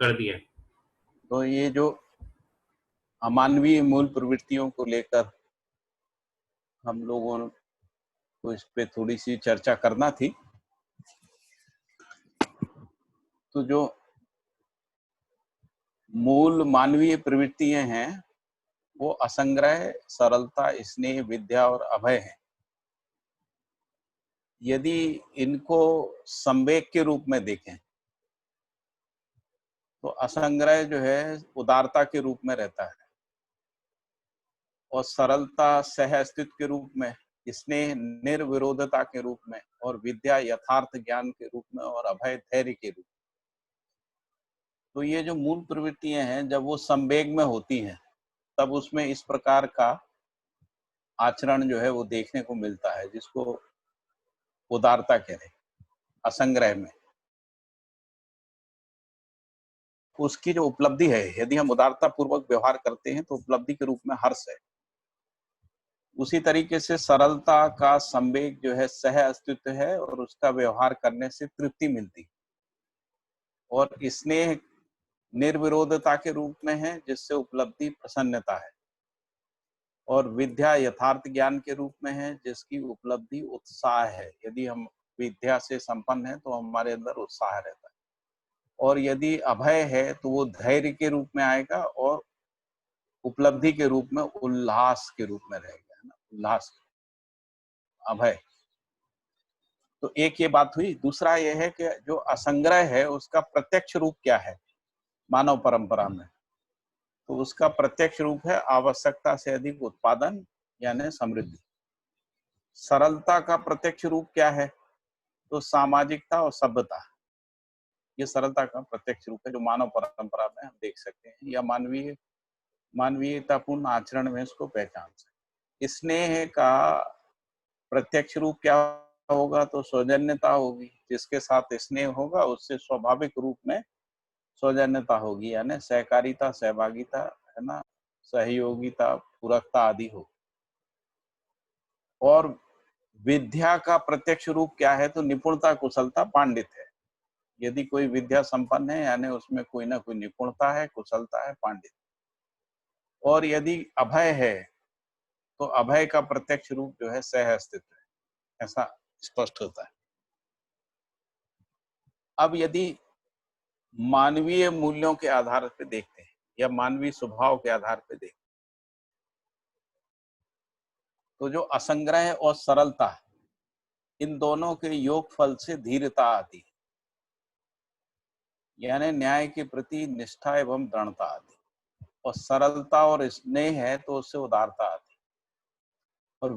कर दिया। तो ये जो अमानवीय मूल प्रवृत्तियों को लेकर हम लोगों को इस पे थोड़ी सी चर्चा करना थी। तो जो मूल मानवीय प्रवृत्तियां हैं वो असंग्रह, सरलता, स्नेह, विद्या और अभय है। यदि इनको संवेग के रूप में देखें तो असंग्रह जो है उदारता के रूप में रहता है, और सरलता सह अस्तित्व के रूप में, स्नेह निर्विरोधता के रूप में, और विद्या यथार्थ ज्ञान के रूप में, और अभय धैर्य के रूप में। तो ये जो मूल प्रवृत्तियां हैं जब वो संवेग में होती हैं तब उसमें इस प्रकार का आचरण जो है वो देखने को मिलता है, जिसको उदारता कह रहे हैं। असंग्रह में उसकी जो उपलब्धि है, यदि हम उदारता पूर्वक व्यवहार करते हैं तो उपलब्धि के रूप में हर्ष है। उसी तरीके से सरलता का संवेग जो है सह अस्तित्व है और उसका व्यवहार करने से तृप्ति मिलती, और स्नेह निर्विरोधता के रूप में है जिससे उपलब्धि प्रसन्नता है, और विद्या यथार्थ ज्ञान के रूप में है जिसकी उपलब्धि उत्साह है। यदि हम विद्या से संपन्न है तो हमारे अंदर उत्साह रहता है, और यदि अभय है तो वो धैर्य के रूप में आएगा और उपलब्धि के रूप में उल्लास के रूप में रहेगा, है ना, उल्लास, अभय। तो एक ये बात हुई। दूसरा ये है कि जो असंग्रह है उसका प्रत्यक्ष रूप क्या है मानव परंपरा में, तो उसका प्रत्यक्ष रूप है आवश्यकता से अधिक उत्पादन यानी समृद्धि। सरलता का प्रत्यक्ष रूप क्या है, तो सामाजिकता और सभ्यता। ये सरलता का प्रत्यक्ष रूप है जो मानव परंपरा में हम देख सकते हैं, या मानवीयतापूर्ण आचरण में इसको पहचान सकते। स्नेह का प्रत्यक्ष रूप क्या होगा, तो सौजन्यता होगी। जिसके साथ स्नेह होगा उससे स्वाभाविक रूप में सौजन्यता होगी, यानी सहकारिता, सहभागिता, है ना, सहयोगिता, पूरकता आदि हो। और विद्या का प्रत्यक्ष रूप क्या है, तो निपुणता, कुशलता, पांडित्य है। यदि कोई विद्या संपन्न है यानी उसमें कोई ना कोई निपुणता है, कुशलता है, पांडित्य। और यदि अभय है तो अभय का प्रत्यक्ष रूप जो है सह अस्तित्व है, ऐसा स्पष्ट होता है। अब यदि मानवीय मूल्यों के आधार पर देखते हैं या मानवीय स्वभाव के आधार पर देखते हैं, तो जो असंग्रह और सरलता, इन दोनों के योगफल से धीरता आती है, यानी न्याय के प्रति निष्ठा एवं दृढ़ता आती है। और सरलता और स्नेह है तो उससे उदारता आती है, और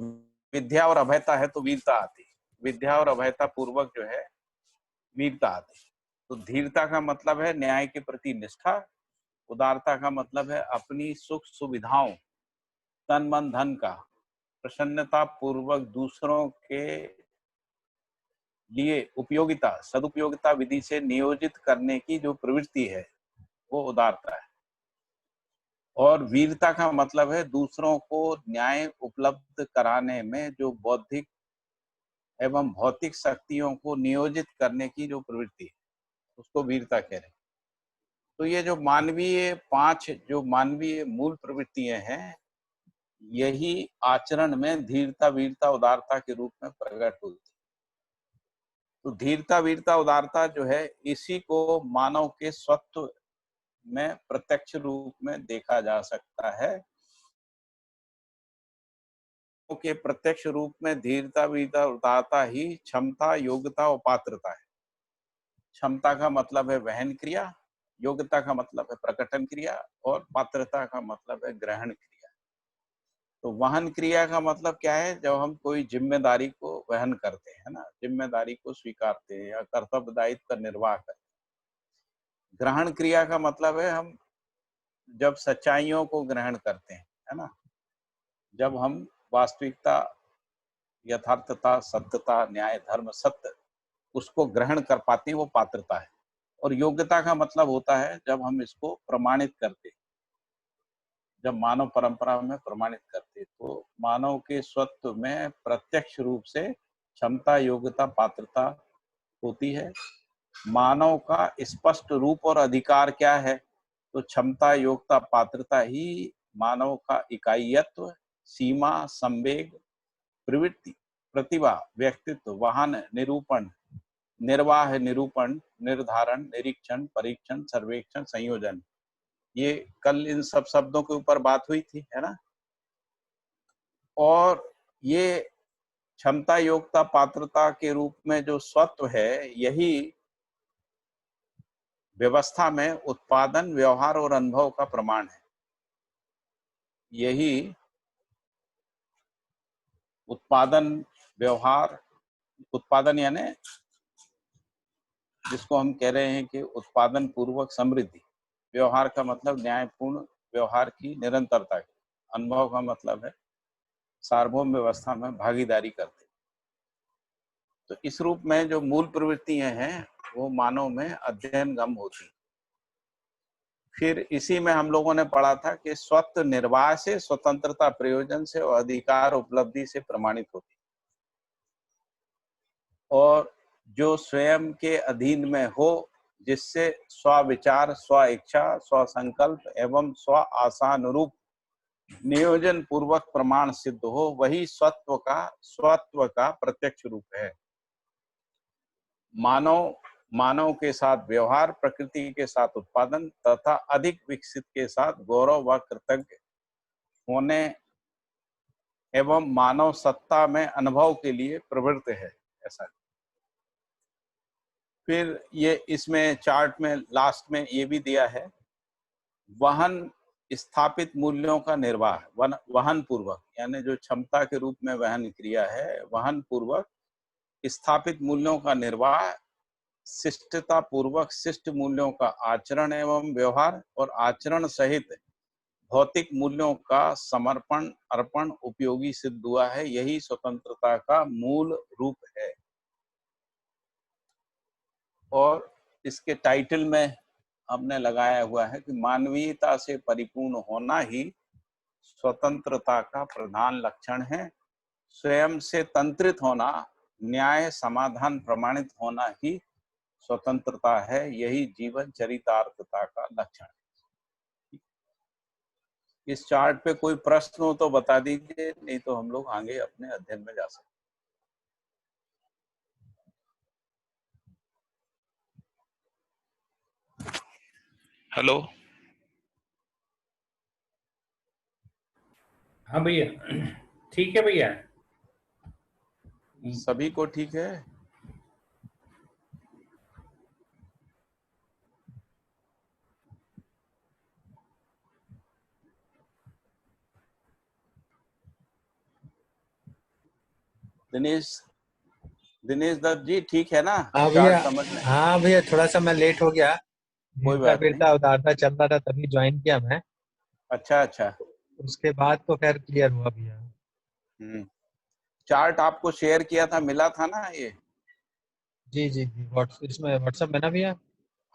विद्या और अभयता है तो वीरता आती है। विद्या और अभयता पूर्वक जो है वीरता आती है। तो धीरता का मतलब है न्याय के प्रति निष्ठा, उदारता का मतलब है अपनी सुख सुविधाओं, तन मन धन का प्रसन्नता पूर्वक दूसरों के लिए उपयोगिता, सदुपयोगिता विधि से नियोजित करने की जो प्रवृत्ति है वो उदारता है। और वीरता का मतलब है दूसरों को न्याय उपलब्ध कराने में जो बौद्धिक एवं भौतिक शक्तियों को नियोजित करने की जो प्रवृत्ति है उसको वीरता कह रहे हैं। तो ये जो मानवीय मूल प्रवृत्तियां हैं, यही आचरण में धीरता, वीरता, उदारता के रूप में प्रकट होती है। तो धीरता, वीरता, उदारता जो है इसी को मानव के स्वत्व में प्रत्यक्ष रूप में देखा जा सकता है। के प्रत्यक्ष रूप में धीरता, वीरता, उदारता ही क्षमता, योग्यता और पात्रता है। क्षमता का मतलब है वहन क्रिया, योग्यता का मतलब है प्रकटन क्रिया, और पात्रता का मतलब है ग्रहण क्रिया। तो वहन क्रिया का मतलब क्या है, जब हम कोई जिम्मेदारी को वहन करते हैं ना, जिम्मेदारी को स्वीकारते हैं या कर्तव्य दायित्व का निर्वाह करते हैं। ग्रहण क्रिया का मतलब है हम जब सच्चाइयों को ग्रहण करते हैं, है ना, जब हम वास्तविकता, यथार्थता, सत्यता, न्याय, धर्म, सत्य उसको ग्रहण कर पाते हैं, वो पात्रता है। और योग्यता का मतलब होता है जब हम इसको प्रमाणित करते, जब मानव परंपरा में प्रमाणित करते, तो मानव के स्वत्व में प्रत्यक्ष रूप से क्षमता, योग्यता, पात्रता होती है। मानव का स्पष्ट रूप और अधिकार क्या है? तो क्षमता, योग्यता, पात्रता ही मानव का इकाईयत्व, सीमा, संवेग, प्रवृत्ति, प्रतिभा, व्यक्तित्व, वाहन, निरूपण, निर्वाह, निरूपण, निर्धारण, निरीक्षण, परीक्षण, सर्वेक्षण, संयोजन। ये कल इन सब शब्दों के ऊपर बात हुई थी, है ना? और ये क्षमता, योग्यता, पात्रता के रूप में जो स्वत्व है, यही व्यवस्था में उत्पादन, व्यवहार और अनुभव का प्रमाण है। यही उत्पादन, व्यवहार, उत्पादन यानी जिसको हम कह रहे हैं कि उत्पादन पूर्वक समृद्धि, व्यवहार का मतलब न्यायपूर्ण व्यवहार की निरंतरता, अनुभव का मतलब है सार्वभौम व्यवस्था में भागीदारी करते। तो इस रूप में जो मूल प्रवृत्तियां हैं वो मानव में अध्ययन गम होती। फिर इसी में हम लोगों ने पढ़ा था कि स्वत्व निर्वाह से, स्वतंत्रता प्रयोजन से और अधिकार उपलब्धि से प्रमाणित होती, और जो स्वयं के अधीन में हो, जिससे स्व-विचार, स्व-इच्छा, स्व-संकल्प एवं स्व-आशानुरूप नियोजन पूर्वक प्रमाण सिद्ध हो, वही स्वत्व का प्रत्यक्ष रूप है। मानव के साथ व्यवहार, प्रकृति के साथ उत्पादन तथा अधिक विकसित के साथ गौरव व कृतज्ञ होने एवं मानव सत्ता में अनुभव के लिए प्रवृत्त है, ऐसा। फिर ये इसमें चार्ट में लास्ट में ये भी दिया है, वहन स्थापित मूल्यों का निर्वाह, वहन पूर्वक, यानी जो क्षमता के रूप में वहन क्रिया है, वहन पूर्वक स्थापित मूल्यों का निर्वाह, शिष्टता पूर्वक शिष्ट मूल्यों का आचरण एवं व्यवहार, और आचरण सहित भौतिक मूल्यों का समर्पण, अर्पण उपयोगी सिद्ध हुआ है। यही स्वतंत्रता का मूल रूप है। और इसके टाइटल में हमने लगाया हुआ है कि मानवीयता से परिपूर्ण होना ही स्वतंत्रता का प्रधान लक्षण है। स्वयं से तंत्रित होना, न्याय, समाधान प्रमाणित होना ही स्वतंत्रता है। यही जीवन चरितार्थता का लक्षण है। इस चार्ट पे कोई प्रश्न हो तो बता दीजिए, नहीं तो हम लोग आगे अपने अध्ययन में जा सकते। हेलो। हाँ भैया, ठीक है भैया। सभी को ठीक है? दिनेश दत्त जी ठीक है ना? हाँ भैया, चार्ट समझ में? हाँ भैया, थोड़ा सा मैं लेट हो गया। कोई गिरता बात नहीं। गिरता उतारता चल रहा था, तभी ज्वाइन किया मैं। अच्छा अच्छा। उसके बाद तो खैर क्लियर हुआ भैया। चार्ट आपको शेयर किया था, मिला था ना ये? जी जी जी, इसमें व्हाट्सएप में ना भैया?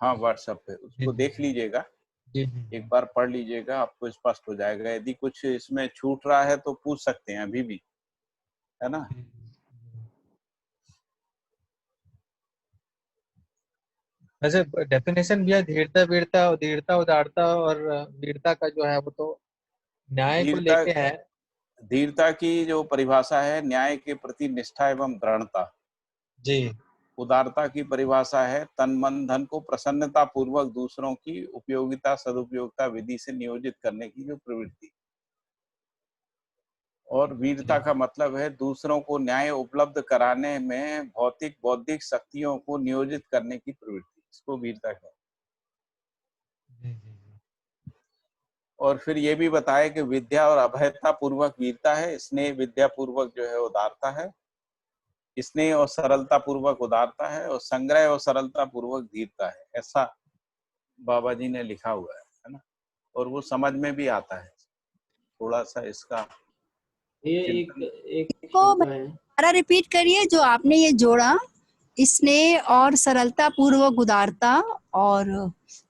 हाँ, व्हाट्सएप पे जी उसको जी देख लीजिएगा, जी जी एक बार पढ़ लीजिएगा, आपको स्पष्ट हो जाएगा। यदि कुछ इसमें छूट रहा है तो पूछ सकते हैं अभी भी, है ना? जी। वैसे डेफिनेशन भैया, धीरता वीरता, धीरता उदारता और वीरता का जो है वो तो न्याय को धीरता, लेके है। धीरता की जो परिभाषा है न्याय के प्रति निष्ठा एवं दृढ़ता। जी। उदारता की परिभाषा है तन मन धन को प्रसन्नता पूर्वक दूसरों की उपयोगिता सदुपयोगिता विधि से नियोजित करने की जो प्रवृत्ति। और वीरता जी का मतलब है दूसरों को न्याय उपलब्ध कराने में भौतिक बौद्धिक शक्तियों को नियोजित करने की प्रवृत्ति, इसको वीरता कहते हैं। जी जी जी। और फिर ये भी बताया कि विद्या और अभयता पूर्वक वीरता है, स्नेह विद्या पूर्वक जो है उदारता है, स्नेह और सरलता पूर्वक उदारता है, और संग्रह और सरलता पूर्वक धीरता है। ऐसा बाबा जी ने लिखा हुआ है ना? और वो समझ में भी आता है। थोड़ा सा इसका ये चिंतन। एक को शब्द है। दोबारा रिपीट करिए जो आपने ये जोड़ा, स्नेह और सरलता पूर्वक उदारता, और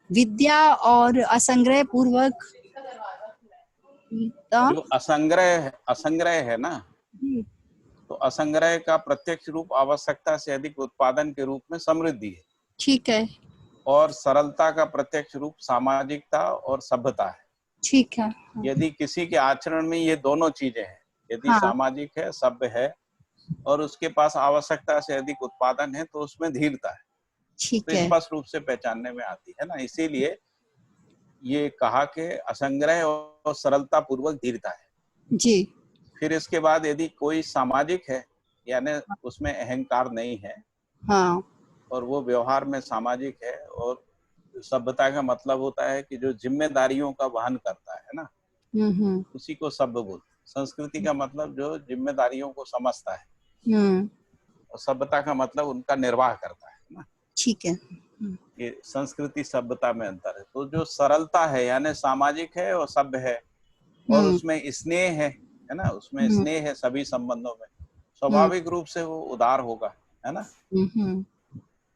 विद्या और असंग्रह पूर्वक जो असंग्रह है ना, तो असंग्रह का प्रत्यक्ष रूप आवश्यकता से अधिक उत्पादन के रूप में समृद्धि है। ठीक है। और सरलता का प्रत्यक्ष रूप सामाजिकता और सभ्यता है। ठीक है। हाँ। यदि किसी के आचरण में ये दोनों चीजें हैं, यदि हाँ। सामाजिक है, सभ्य है और उसके पास आवश्यकता से अधिक उत्पादन है, तो उसमें धीरता है। ठीक तो है। स्पष्ट रूप से पहचानने में आती है ना। इसीलिए ये कहा कि असंग्रह और सरलता पूर्वक धीरता है। जी। फिर इसके बाद यदि कोई सामाजिक है, यानी उसमें अहंकार नहीं है हाँ। और वो व्यवहार में सामाजिक है, और सभ्यता का मतलब होता है कि जो जिम्मेदारियों का वहन करता है ना, हम्म। उसी को सभ्य बोलते हैं। संस्कृति का मतलब जो जिम्मेदारियों को समझता है, हम्म। और सभ्यता का मतलब उनका निर्वाह करता है ना। ठीक है। ये संस्कृति सभ्यता में अंतर है। तो जो सरलता है यानी सामाजिक है और सभ्य है, और हम्म। उसमें स्नेह है ना, उसमें हम्म। स्नेह है सभी संबंधों में, स्वाभाविक रूप से वो उदार होगा, है ना। हम्म।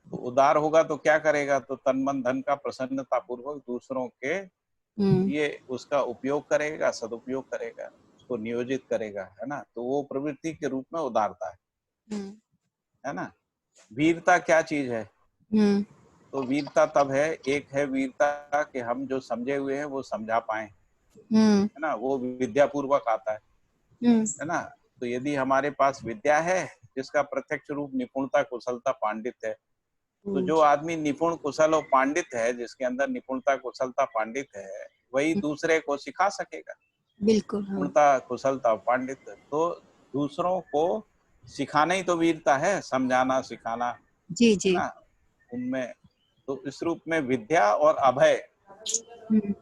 तो उदार होगा तो क्या करेगा, तो तन मन धन का प्रसन्नता पूर्वक दूसरों के हम्म। ये उसका उपयोग करेगा, सदुपयोग करेगा, उसको नियोजित करेगा, है ना। तो वो प्रवृत्ति के रूप में उदारता है ना। वीरता क्या चीज है, हम्म। तो वीरता तब है, एक है वीरता कि हम जो समझे हुए हैं वो समझा पाए, हम्म। है ना, वो विद्या पूर्वक आता है ना। तो यदि हमारे पास विद्या है जिसका प्रत्यक्ष रूप निपुणता, कुशलता, पांडित्य है, तो जो आदमी निपुण, कुशल और पांडित है, जिसके अंदर निपुणता, कुशलता, पांडित्य है, वही दूसरे को सिखा सकेगा। बिल्कुल। हाँ। निपुणता, कुशलता, पांडित्य, तो दूसरों को सिखाना ही तो वीरता है, समझाना, सिखाना, जी है जी। ना, उनमें। तो इस रूप में विद्या और अभय, हम्म।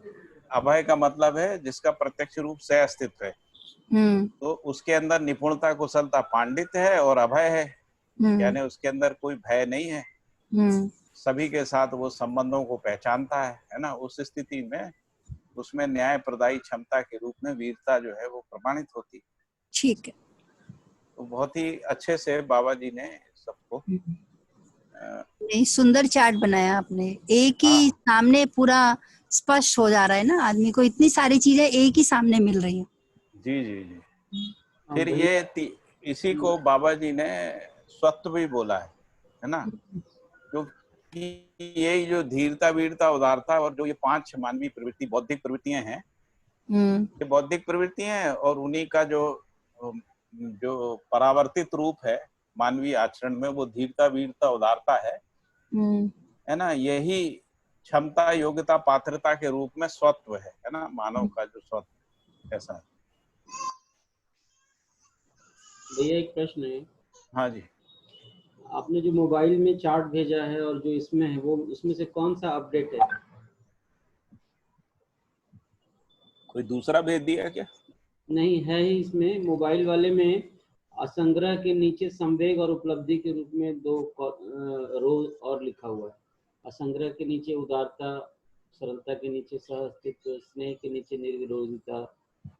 अभय का मतलब है जिसका प्रत्यक्ष रूप से अस्तित्व है, हम्म। तो उसके अंदर निपुणता, कुशलता, पांडित्य है और अभय है, यानी उसके अंदर कोई भय नहीं है, हम्म। सभी के साथ वो संबंधों को पहचानता है ना। उस स्थिति में उसमें न्याय प्रदायी क्षमता के रूप में वीरता जो है वो प्रमाणित होती है। ठीक है। तो बहुत ही अच्छे से बाबा जी ने सबको नहीं, सुंदर चार्ट बनाया आपने, एक ही हाँ सामने पूरा स्पष्ट हो जा रहा है ना, आदमी को इतनी सारी चीजें एक ही सामने मिल रही है। जी जी जी। हाँ फिर भैया। इसी को बाबा जी ने स्वत्व भी बोला है ना। क्योंकि ये जो धीरता, वीरता, उदारता और जो ये 5 मानवीय प्रवृत्ति, बौद्धिक प्रवृत्तियां हैं, हम्म। ये बौद्धिक प्रवृत्तियां हैं, और उन्हीं का जो परावर्तित रूप है मानवीय आचरण में, वो धीरता, वीरता, उदारता है ना। यही क्षमता, योग्यता, पात्रता के रूप में स्वत्व है ना, मानव का जो स्वत्व ऐसा है। भैया एक प्रश्न है, हाँ जी। आपने जो मोबाइल में चार्ट भेजा है और जो इसमें है, वो उसमें से कौन सा अपडेट है? कोई दूसरा भेज दिया क्या? नहीं है ही इसमें, मोबाइल वाले में असंग्रह के नीचे संवेग और उपलब्धि के रूप में 2 रो और लिखा हुआ है। असंग्रह के नीचे उदारता, सरलता के नीचे सह अस्तित्व, स्नेह के नीचे निर्विरोधिता,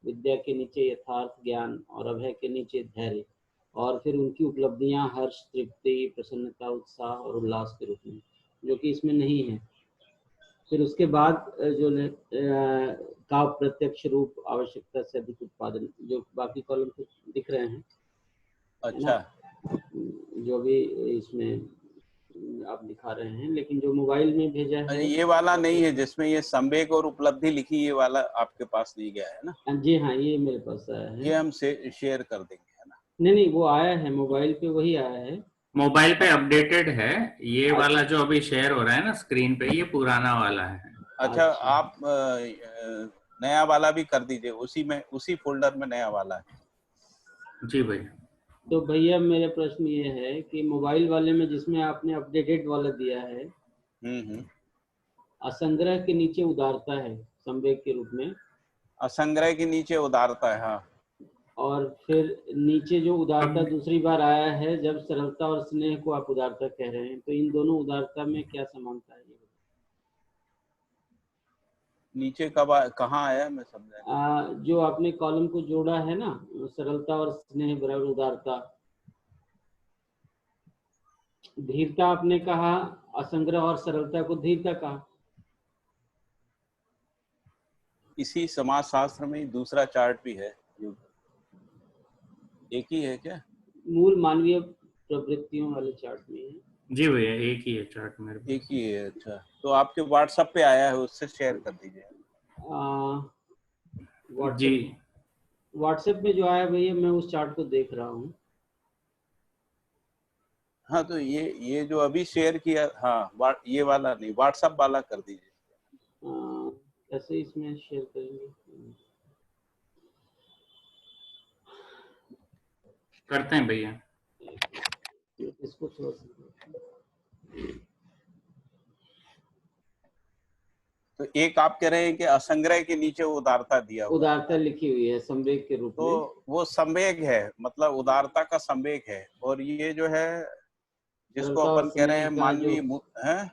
विद्या के नीचे यथार्थ ज्ञान और अभय के नीचे धैर्य, और फिर उनकी उपलब्धियां हर्ष, तृप्ति, प्रसन्नता, उत्साह और उल्लास के रूप में, जो कि इसमें नहीं है। फिर उसके बाद जो का प्रत्यक्ष रूप, आवश्यकता से अधिक उत्पादन, जो बाकी कॉलम पे दिख रहे हैं, है ना, अच्छा, जो भी इसमें आप दिखा रहे हैं, लेकिन जो मोबाइल में भेजा है। ये वाला नहीं है जिसमें ये संवेग और उपलब्धि लिखी, ये वाला आपके पास नहीं गया है ना। जी हाँ, ये मेरे पास आया है। ये हम शेयर कर देंगे, है ना। नहीं, वो आया है मोबाइल पे, वही आया है। मोबाइल पे अपडेटेड है, ये वाला जो अभी शेयर हो रहा है ना स्क्रीन पे, ये पुराना वाला है। अच्छा, अच्छा। आप नया वाला भी कर दीजिए, उसी में, उसी फोल्डर में नया वाला है। जी भैया। तो भैया मेरा प्रश्न ये है कि मोबाइल वाले में जिसमें आपने अपडेटेड वाला दिया है, असंग्रह के नीचे उदारता है संवेग के रूप में, असंग्रह के नीचे उदारता है, हाँ। और फिर नीचे जो उदारता अब दूसरी बार आया है, जब सरलता और स्नेह को आप उदारता कह रहे हैं, तो इन दोनों उदारता में क्या समानता है? नीचे कब कहाँ आया, मैं समझा। जो आपने कॉलम को जोड़ा है ना, सरलता और स्नेह बराबर उदारता, धीरता आपने कहा, असंग्रह और सरलता को धीरता कहा। इसी समाज शास्त्र में दूसरा चार्ट भी है, एक ही है क्या? मूल मानवीय प्रवृत्तियों वाले चार्ट में है। जी भैया एक ही है चार्ट मेरे एक पास। ही है, अच्छा। तो आपके व्हाट्सएप पे आया है, उससे शेयर कर दीजिए। जी व्हाट्सएप में जो आया भैया मैं उस चार्ट को देख रहा हूँ। हाँ, तो ये जो अभी शेयर किया, हाँ, ये वाला नहीं, व्हाट्सएप वाला कर दीजिए। कैसे इसमें शेयर करेंगे? करते हैं भैया। इसको थोड़ा सा, तो एक आप कह रहे हैं कि असंग्रह के नीचे उदारता दिया हुआ है, उदारता लिखी हुई है संवेग के रूप में। तो वो संवेग है, मतलब उदारता का संवेग है। और ये जो है जिसको सरलता और अपन कह रहे स्नेह हैं का जो, मानवीय है,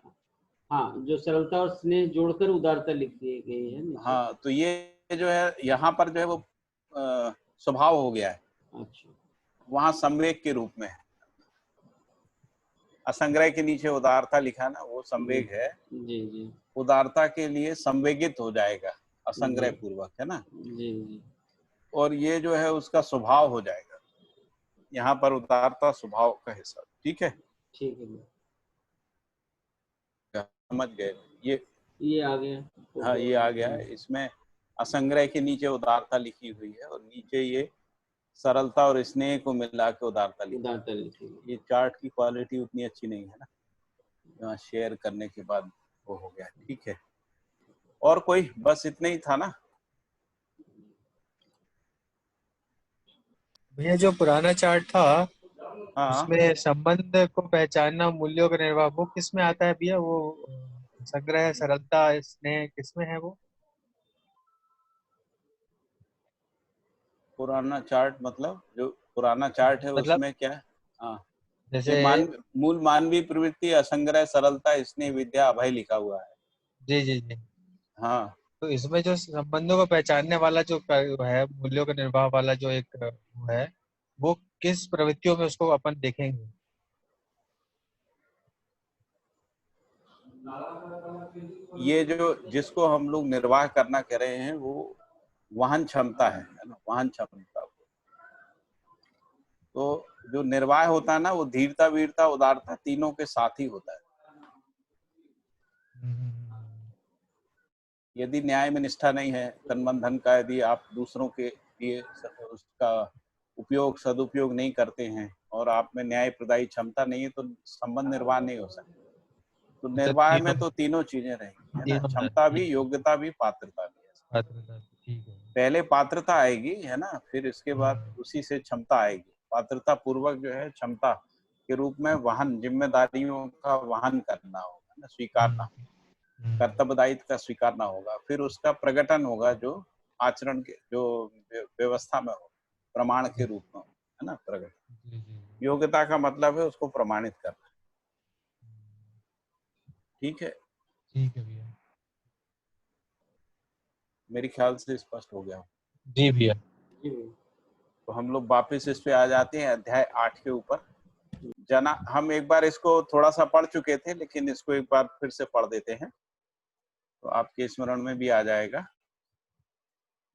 हाँ, जो सरलता और स्नेह जोड़कर उदारता लिख दी गई है नीचे। हाँ, तो ये जो है यहाँ पर जो है वो स्वभाव हो गया है, अच्छा, वहां संवेग के रूप में है। असंग्रह के नीचे उदारता लिखा ना, वो जी संवेग है। जी जी उदारता के लिए संवेगित हो जाएगा जी असंग्रह पूर्वक, है ना। जी जी। और ये जो है उसका स्वभाव हो जाएगा, यहाँ पर उदारता स्वभाव का हिस्सा, ठीक है। ठीक है भैया, समझ गए ये। ये आ गया हाँ, फोटो। ये आ गया है। इसमें असंग्रह के नीचे उदारता लिखी हुई है, और नीचे ये सरलता और स्नेह को मिला के उदारता लिखी। उदारता लिखी हुई। ये चार्ट की क्वालिटी उतनी अच्छी नहीं है ना, यहाँ शेयर करने के बाद वो हो गया, ठीक है। और कोई, बस इतना ही था ना। भैया जो पुराना चार्ट था हाँ, उसमें संबंध को पहचानना, मूल्यों का निर्वाह, वो किस में आता है भैया? वो संग्रह, सरलता, स्नेह किस में है वो? पुराना चार्ट मतलब जो पुराना चार्ट है मतलब उसमें क्या है? हाँ, ये जैसे, मूल मानवीय प्रवृत्ति, असंग्रह, सरलता, स्नेह, विद्या, अभय लिखा हुआ है। जी जी जी, हाँ, तो इसमें जो संबंधों को पहचानने वाला जो है, मूल्यों का निर्वाह वाला जो एक वो है, वो किस प्रवृत्तियों में उसको अपन देखेंगे? ये जो जिसको हम लोग निर्वाह करना कह रहे हैं वो वाहन क्षमता है ना, वाहन क्षमता। तो जो निर्वाह होता है ना, वो धीरता, वीरता, उदारता तीनों के साथ ही होता है। यदि न्याय में निष्ठा नहीं है, तन मन धन का यदि आप दूसरों के लिए उसका उपयोग, सदुपयोग नहीं करते हैं, और आप में न्याय प्रदायी क्षमता नहीं है, तो संबंध निर्वाह नहीं हो सकता। तो अच्छा, निर्वाह में तीनों, तो तीनों चीजें रहेंगी, है ना, तीनों है, क्षमता भी, ठीक है, योग्यता भी, पात्रता भी। पात्रता, ठीक है। पहले पात्रता आएगी, है ना, फिर इसके बाद उसी से क्षमता आएगी। पात्रता पूर्वक जो है क्षमता के रूप में वाहन, जिम्मेदारियों का वहन करना होगा ना, स्वीकारना, कर्तव्य दायित्व का स्वीकारना होगा। फिर उसका प्रकटन होगा जो आचरण के, जो व्यवस्था में हो, प्रमाण के रूप में हो, है ना, प्रकट। जी जी, योग्यता का मतलब है उसको प्रमाणित करना, ठीक है। ठीक है भैया। मेरे ख्याल से स्पष्ट हो गया। जी भैया। जी भैया। तो हम लोग वापस इस पे आ जाते हैं, अध्याय 8 के ऊपर। जना, हम एक बार इसको थोड़ा सा पढ़ चुके थे, लेकिन इसको एक बार फिर से पढ़ देते हैं तो आपके स्मरण में भी आ जाएगा।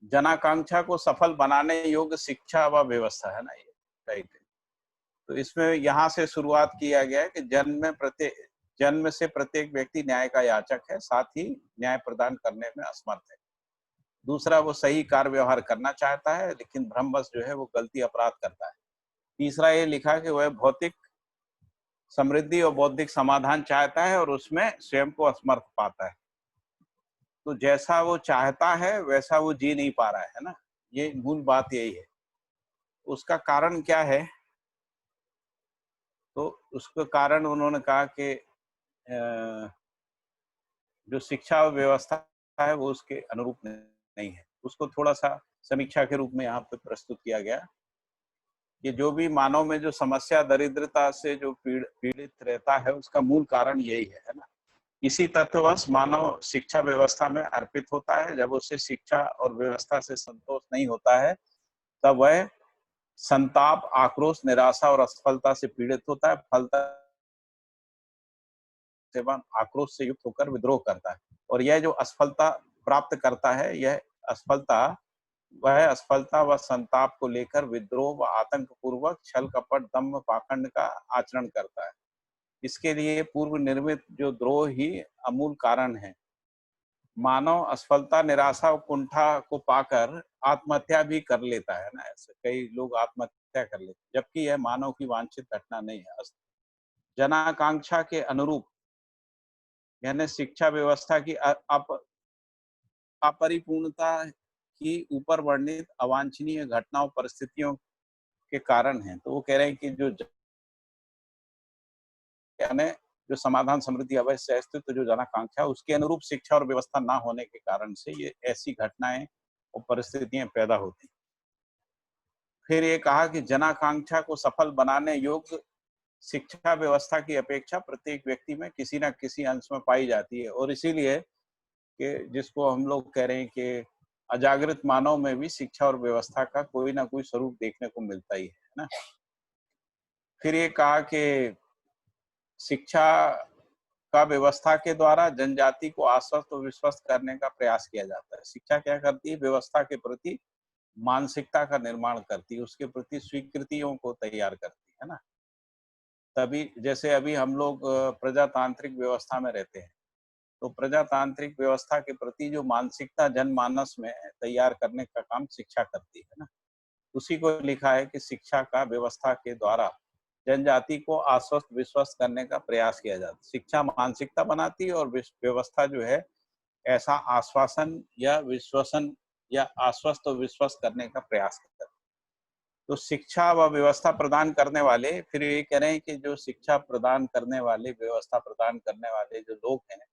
जनाकांक्षा को सफल बनाने योग्य शिक्षा व व्यवस्था, है ना, ये राइट। तो इसमें यहाँ से शुरुआत किया गया है कि जन्म से प्रत्येक व्यक्ति न्याय का याचक है, साथ ही न्याय प्रदान करने में असमर्थ है। दूसरा, वो सही कार्य व्यवहार करना चाहता है, लेकिन भ्रमवश जो है वो गलती, अपराध करता है। तीसरा, ये लिखा कि वह भौतिक समृद्धि और बौद्धिक समाधान चाहता है, और उसमें स्वयं को असमर्थ पाता है। तो जैसा वो चाहता है वैसा वो जी नहीं पा रहा है ना, ये मूल बात यही है। उसका कारण क्या है? तो उसका कारण उन्होंने कहा कि जो शिक्षा व्यवस्था है वो उसके अनुरूप नहीं है। उसको थोड़ा सा समीक्षा के रूप में यहाँ पे प्रस्तुत किया गया कि जो भी मानव में जो समस्या, दरिद्रता से जो पीड़ित रहता है, उसका मूल कारण यही है ना। इसी तत्ववश मानव शिक्षा व्यवस्था में अर्पित होता है। जब उसे शिक्षा और व्यवस्था से संतोष नहीं होता है, तब वह संताप, आक्रोश, निराशा और असफलता से पीड़ित होता है। फलतः सेवन आक्रोश से युक्त होकर विद्रोह करता है, और यह जो असफलता प्राप्त करता है, यह असफलता वह असफलता व संताप को लेकर विद्रोह व आतंक पूर्वक छल, कपट, दम्भ, पाखंड का आचरण करता है। इसके लिए पूर्व निर्मित जो द्रोह ही अमूल कारण है। मानव असफलता, निराशा और कुंठा को पाकर आत्महत्या भी कर लेता है ना, ऐसे कई लोग आत्महत्या कर लेते हैं, जबकि यह मानव की वांछित घटना नहीं है। जनाकांक्षा के अनुरूप यानी शिक्षा व्यवस्था की अपरिपूर्णता की ऊपर वर्णित अवांछनीय घटनाओं परिस्थितियों के कारण है। तो वो कह रहे हैं कि यानी जो समाधान, समृद्धि, अवश्य अस्तित्व, जो जनाकांक्षा, उसके अनुरूप शिक्षा और व्यवस्था ना होने के कारण से ये ऐसी घटनाएं और परिस्थितियां पैदा होती। फिर ये कहा कि जनाकांक्षा को सफल बनाने योग्य शिक्षा व्यवस्था की अपेक्षा प्रत्येक व्यक्ति में किसी न किसी अंश में पाई जाती है, और इसीलिए कि जिसको हम लोग कह रहे हैं कि अजागृत मानव में भी शिक्षा और व्यवस्था का कोई ना कोई स्वरूप देखने को मिलता ही है ना। फिर ये कहा कि शिक्षा का व्यवस्था के द्वारा जनजाति को आश्वस्त और विश्वस्त करने का प्रयास किया जाता है। शिक्षा क्या करती है? व्यवस्था के प्रति मानसिकता का निर्माण करती है, उसके प्रति स्वीकृतियों को तैयार करती है ना। तभी जैसे अभी हम लोग प्रजातांत्रिक व्यवस्था में रहते हैं, तो प्रजातांत्रिक व्यवस्था के प्रति जो मानसिकता जनमानस में तैयार करने का काम शिक्षा करती है ना। उसी को लिखा है कि शिक्षा का व्यवस्था के द्वारा जनजाति को आश्वस्त विश्वस्त करने का प्रयास किया जाता है। शिक्षा मानसिकता बनाती है और व्यवस्था जो है ऐसा आश्वासन या विश्वसन या आश्वस्त और विश्वस्त करने का प्रयास करता है। तो शिक्षा व व्यवस्था प्रदान करने वाले, फिर ये कह रहे हैं कि जो शिक्षा प्रदान करने वाले, व्यवस्था प्रदान करने वाले जो लोग हैं,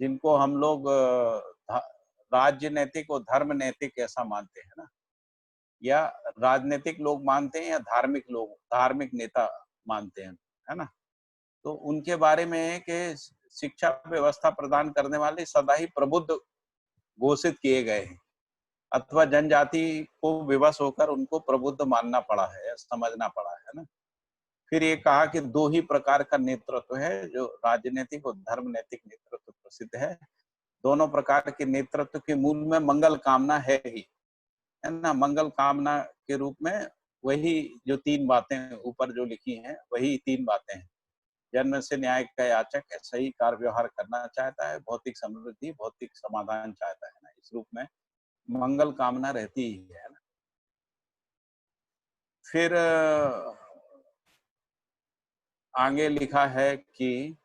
जिनको हम लोग राजनीतिक और धर्म नैतिक ऐसा मानते हैं ना, या राजनीतिक लोग मानते हैं या धार्मिक लोग, धार्मिक नेता मानते हैं, है ना। तो उनके बारे में है कि शिक्षा व्यवस्था प्रदान करने वाले सदा ही प्रबुद्ध घोषित किए गए हैं, अथवा जनजाति को विवश होकर उनको प्रबुद्ध मानना पड़ा है, समझना पड़ा है ना। फिर ये कहा कि दो ही प्रकार का नेतृत्व है, जो राजनीतिक और धर्म नैतिक नेतृत्व प्रसिद्ध है। दोनों प्रकार के नेतृत्व के मूल में मंगल कामना है ही, है ना। मंगल कामना के रूप में वही जो तीन बातें ऊपर जो लिखी हैं, वही तीन बातें हैं। जन्म से न्याय का याचक है, सही कार्य व्यवहार करना चाहता है, भौतिक समृद्धि, भौतिक समाधान चाहता है ना। इस रूप में मंगल कामना रहती ही है ना। फिर आगे लिखा है कि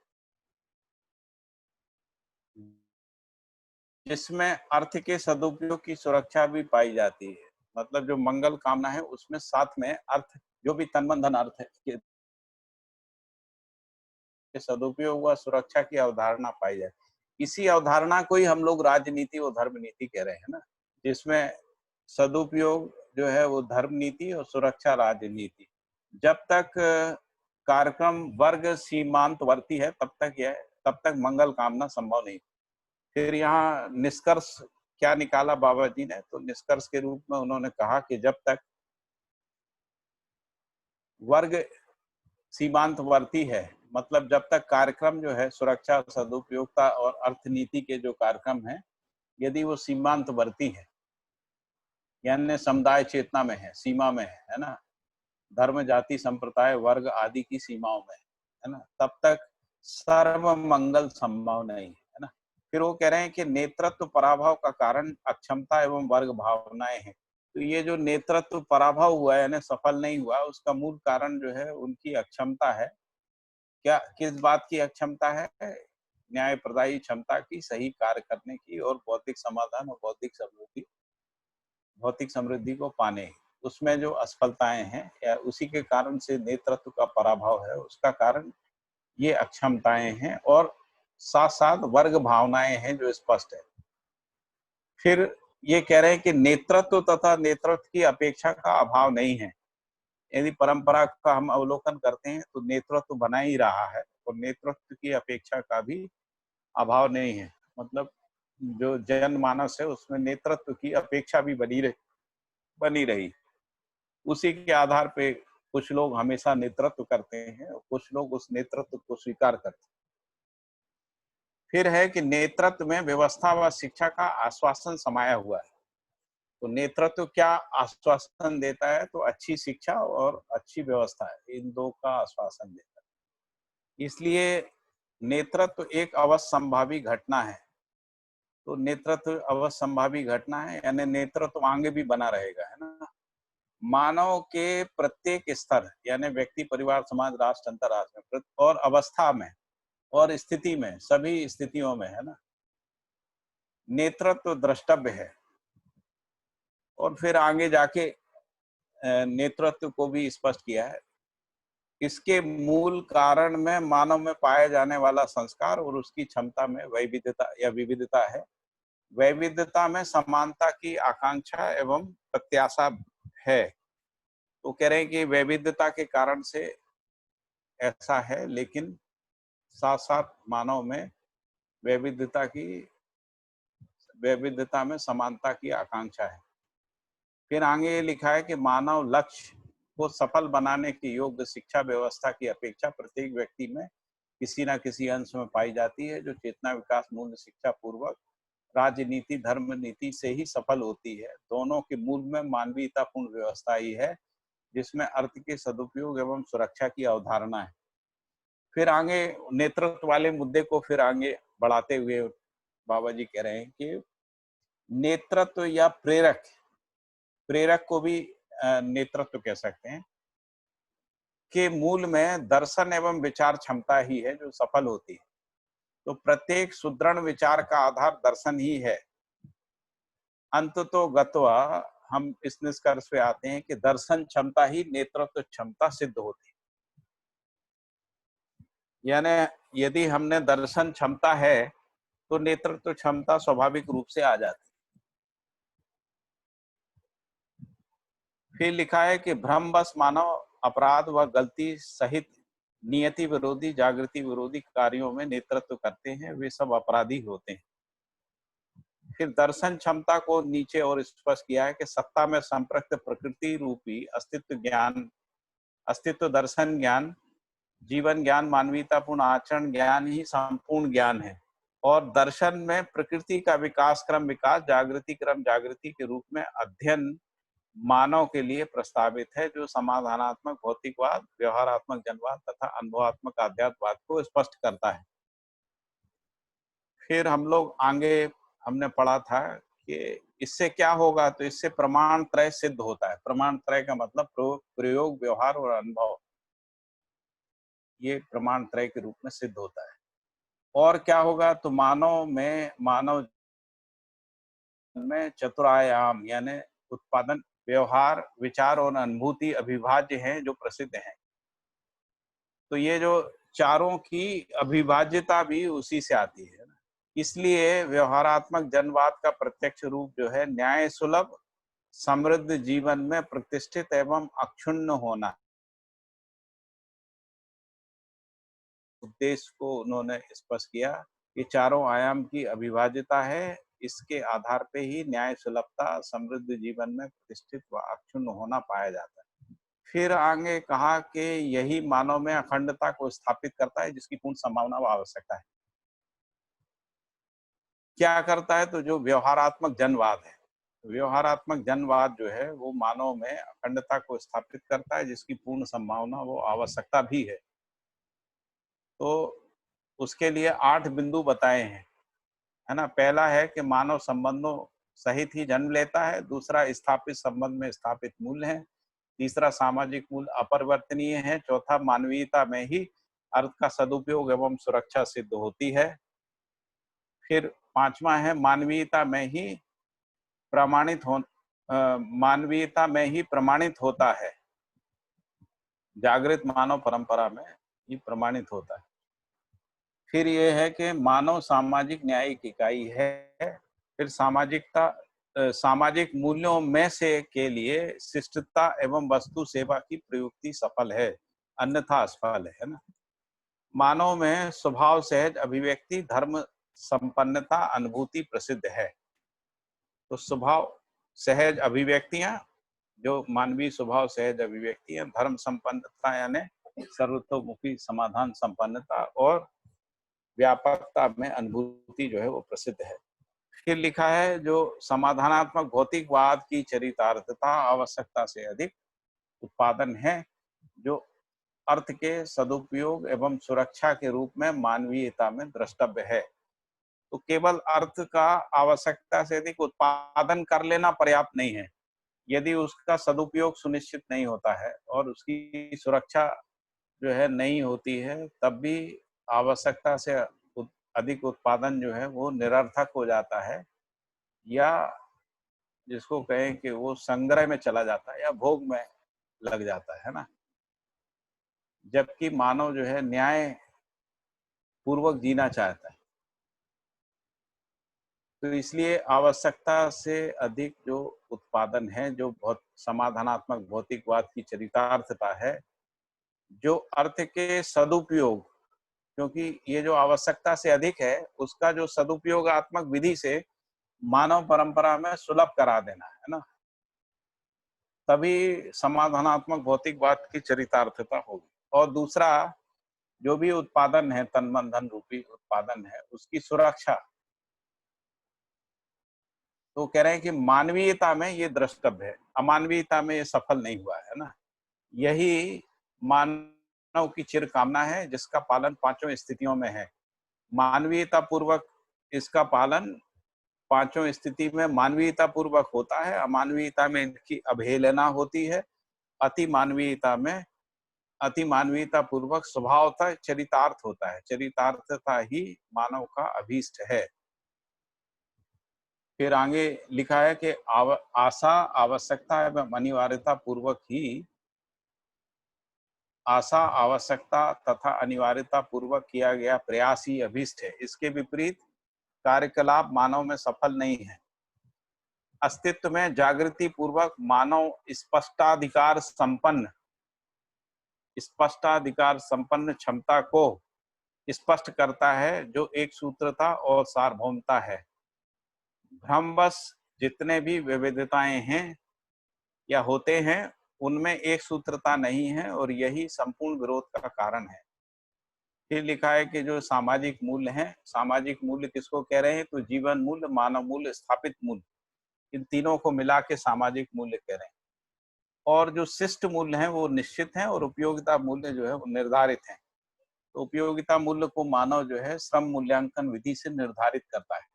जिसमें अर्थ के सदुपयोग की सुरक्षा भी पाई जाती है। मतलब जो मंगल कामना है उसमें साथ में अर्थ, जो भी तनबंधन अर्थ है के सदुपयोग व सुरक्षा की अवधारणा पाई जाए। इसी अवधारणा को ही हम लोग राजनीति और धर्म नीति कह रहे हैं ना, जिसमें सदुपयोग जो है वो धर्म नीति और सुरक्षा राजनीति। जब तक कार्यक्रम वर्ग सीमांतवर्ती है तब तक मंगल कामना संभव नहीं। फिर यहाँ निष्कर्ष क्या निकाला बाबा जी ने? तो निष्कर्ष के रूप में उन्होंने कहा कि जब तक वर्ग सीमांतवर्ती है, मतलब जब तक कार्यक्रम जो है सुरक्षा, सदुपयोगता और अर्थनीति के जो कार्यक्रम है, यदि वो सीमांतवर्ती है, यानी समुदाय चेतना में है, सीमा में है ना, धर्म, जाति, संप्रदाय, वर्ग आदि की सीमाओं में है ना, तब तक सर्व मंगल संभव नहीं है ना। फिर वो कह रहे हैं कि नेतृत्व पराभव का कारण अक्षमता एवं वर्ग भावनाएं हैं। तो ये जो नेतृत्व पराभव हुआ है, यानी सफल नहीं हुआ, उसका मूल कारण जो है उनकी अक्षमता है। क्या, किस बात की अक्षमता है? न्याय प्रदायी क्षमता की, सही कार्य करने की, और भौतिक समाधान और भौतिक समृद्धि को पाने, उसमें जो असफलताएं हैं या उसी के कारण से नेतृत्व का पराभव है, उसका कारण ये अक्षमताएं हैं, और साथ साथ वर्ग भावनाएं हैं जो स्पष्ट है। फिर ये कह रहे हैं कि नेतृत्व तथा नेतृत्व की अपेक्षा का अभाव नहीं है। यदि परंपरा का हम अवलोकन करते हैं तो नेतृत्व बना ही रहा है, और नेतृत्व की अपेक्षा का भी अभाव नहीं है। मतलब जो जनमानस है उसमें नेतृत्व की अपेक्षा भी बनी रही। उसी के आधार पे कुछ लोग हमेशा नेतृत्व करते हैं और कुछ लोग उस नेतृत्व को स्वीकार करते हैं। फिर है कि नेतृत्व में व्यवस्था व शिक्षा का आश्वासन समाया हुआ है। तो नेतृत्व क्या आश्वासन देता है? तो अच्छी शिक्षा और अच्छी व्यवस्था है, इन दो का आश्वासन देता है। इसलिए नेतृत्व एक अवश्यंभावी घटना है। तो नेतृत्व अवश्यंभावी घटना है, यानी नेतृत्व आगे भी बना रहेगा, है ना। मानव के प्रत्येक स्तर, यानी व्यक्ति, परिवार, समाज, राष्ट्र, अंतरराष्ट्र और अवस्था में और स्थिति में, सभी स्थितियों में, है ना, नेतृत्व द्रष्टव्य है। और फिर आगे जाके नेतृत्व को भी स्पष्ट किया है। इसके मूल कारण में मानव में पाए जाने वाला संस्कार और उसकी क्षमता में वैविध्यता या विविधता है। वैविध्यता में समानता की आकांक्षा एवं प्रत्याशा है। तो कह रहे हैं कि वैविध्यता के कारण से ऐसा है, लेकिन साथ साथ मानव में वैविध्यता में समानता की आकांक्षा है। फिर आगे लिखा है कि मानव लक्ष्य को सफल बनाने के योग्य शिक्षा व्यवस्था की अपेक्षा प्रत्येक व्यक्ति में किसी न किसी अंश में पाई जाती है, जो चेतना विकास मूल्य शिक्षा पूर्वक राजनीति धर्म नीति से ही सफल होती है। दोनों के मूल में मानवीयतापूर्ण व्यवस्था ही है, जिसमें अर्थ के सदुपयोग एवं सुरक्षा की अवधारणा है। फिर आगे नेतृत्व वाले मुद्दे को फिर आगे बढ़ाते हुए बाबा जी कह रहे हैं कि नेतृत्व या प्रेरक को भी नेतृत्व कह सकते हैं, के मूल में दर्शन एवं विचार क्षमता ही है जो सफल होती है। तो प्रत्येक सुदृढ़ विचार का आधार दर्शन ही है। अंततो गत्वा हम इस निष्कर्ष पे आते हैं कि दर्शन क्षमता ही नेतृत्व क्षमता सिद्ध होती है। यानी यदि हमने दर्शन क्षमता है तो नेतृत्व क्षमता स्वाभाविक रूप से आ जाती है। फिर लिखा है कि भ्रमवश मानव अपराध व गलती सहित नियति विरोधी जागृति विरोधी कार्यों में नेतृत्व करते हैं, वे सब अपराधी होते हैं। फिर दर्शन क्षमता को नीचे और स्पष्ट किया है कि सत्ता में संप्रक्त प्रकृति रूपी अस्तित्व दर्शन ज्ञान, जीवन ज्ञान, मानवीयतापूर्ण आचरण ज्ञान ही संपूर्ण ज्ञान है। और दर्शन में प्रकृति का विकास क्रम जागृति क्रम जागृति के रूप में अध्ययन मानव के लिए प्रस्तावित है, जो समाधानात्मक भौतिकवाद, व्यवहारात्मक जनवाद तथा अनुभवात्मक आध्यात्मवाद को स्पष्ट करता है। फिर हम लोग आगे हमने पढ़ा था कि इससे क्या होगा, तो इससे प्रमाण त्रय सिद्ध होता है। प्रमाण त्रय का मतलब प्रयोग, व्यवहार और अनुभव, ये प्रमाण त्रय के रूप में सिद्ध होता है। और क्या होगा, तो मानव में चतुरायाम यानी उत्पादन, व्यवहार, विचार और अनुभूति अभिभाज्य हैं, जो प्रसिद्ध हैं। तो ये जो चारों की अभिभाज्यता भी उसी से आती है ना। इसलिए व्यवहारात्मक जनवाद का प्रत्यक्ष रूप जो है न्याय सुलभ समृद्ध जीवन में प्रतिष्ठित एवं अक्षुण्ण होना, उद्देश्य को उन्होंने स्पष्ट किया कि चारों आयाम की अभिभाज्यता है, इसके आधार पे ही न्याय सुलभता समृद्ध जीवन में प्रतिष्ठित व अक्षुण्ण होना पाया जाता है। फिर आगे कहा कि यही मानव में अखंडता को स्थापित करता है, जिसकी पूर्ण संभावना व आवश्यकता है। क्या करता है, तो जो व्यवहारात्मक जनवाद है, व्यवहारात्मक जनवाद जो है वो मानव में अखंडता को स्थापित करता है, जिसकी पूर्ण संभावना वो आवश्यकता भी है। तो उसके लिए 8 बिंदु बताए हैं, है ना। पहला है कि मानव संबंधों सहित ही जन्म लेता है। दूसरा, स्थापित संबंध में स्थापित मूल्य है। तीसरा, सामाजिक मूल्य अपरिवर्तनीय है। चौथा, मानवीयता में ही अर्थ का सदुपयोग एवं सुरक्षा सिद्ध होती है। फिर 5वां है, मानवीयता में ही प्रमाणित होता है। जागृत मानव परंपरा में ही प्रमाणित होता है। फिर ये है कि मानव सामाजिक न्यायिक इकाई है। फिर सामाजिक मूल्यों में से के लिए शिष्टता एवं वस्तु सेवा की प्रयुक्ति सफल है, अन्यथा असफल है ना। मानव में स्वभाव सहज अभिव्यक्ति, धर्म संपन्नता, अनुभूति प्रसिद्ध है। तो स्वभाव सहज अभिव्यक्तियां, जो मानवीय स्वभाव सहज अभिव्यक्तियां, धर्म संपन्नता यानी सर्वतोमुखी समाधान संपन्नता, और व्यापकता में अनुभूति जो है वो प्रसिद्ध है। फिर लिखा है, जो समाधानात्मक भौतिकवाद की चरितार्थता आवश्यकता से अधिक उत्पादन है, जो अर्थ के सदुपयोग एवं सुरक्षा के रूप में मानवीयता में द्रष्टव्य है। तो केवल अर्थ का आवश्यकता से अधिक उत्पादन कर लेना पर्याप्त नहीं है। यदि उसका सदुपयोग सुनिश्चित नहीं होता है और उसकी सुरक्षा जो है नहीं होती है, तब भी आवश्यकता से अधिक उत्पादन जो है वो निरर्थक हो जाता है, या जिसको कहें कि वो संग्रह में चला जाता है या भोग में लग जाता है ना। जबकि मानव जो है न्याय पूर्वक जीना चाहता है। तो इसलिए आवश्यकता से अधिक जो उत्पादन है, जो बहुत समाधानात्मक भौतिकवाद की चरितार्थता है, जो अर्थ के सदुपयोग, क्योंकि ये जो आवश्यकता से अधिक है उसका जो सदुपयोगात्मक विधि से मानव परंपरा में सुलभ करा देना है ना, तभी समाधानात्मक भौतिकवाद की चरितार्थता होगी। और दूसरा, जो भी उत्पादन है, तन मन धन रूपी उत्पादन है, उसकी सुरक्षा। तो कह रहे हैं कि मानवीयता में ये द्रष्टव्य है, अमानवीयता में ये सफल नहीं हुआ है ना। यही मानव की चिर कामना है, जिसका पालन पांचों स्थितियों में है। मानवीयता पूर्वक इसका पालन पांचों स्थिति में मानवीयता पूर्वक होता है। अमानवीयता में इनकी अवहेलना होती है। अति मानवीयता पूर्वक स्वभावतः चरितार्थ होता है। चरितार्थता ही मानव का अभीष्ट है। फिर आगे लिखा है कि आशा, आवश्यकता एवं अनिवार्यता पूर्वक ही, आशा, आवश्यकता तथा अनिवार्यता पूर्वक किया गया प्रयास ही अभीष्ट है। इसके विपरीत कार्यकलाप मानव में सफल नहीं है। अस्तित्व में जागृति पूर्वक मानव स्पष्टाधिकार संपन्न क्षमता को स्पष्ट करता है, जो एक सूत्रता और सार्वभौमता है। भ्रमवश जितने भी विविधताएं हैं या होते हैं, उनमें एक सूत्रता नहीं है, और यही संपूर्ण विरोध का कारण है। फिर लिखा है कि जो सामाजिक मूल्य हैं, सामाजिक मूल्य किसको कह रहे हैं? तो जीवन मूल्य, मानव मूल्य, स्थापित मूल्य, इन तीनों को मिला के सामाजिक मूल्य कह रहे हैं। और जो शिष्ट मूल्य हैं वो निश्चित हैं, और उपयोगिता मूल्य जो है वो निर्धारित हैं। तो उपयोगिता मूल्य को मानव जो है श्रम मूल्यांकन विधि से निर्धारित करता है।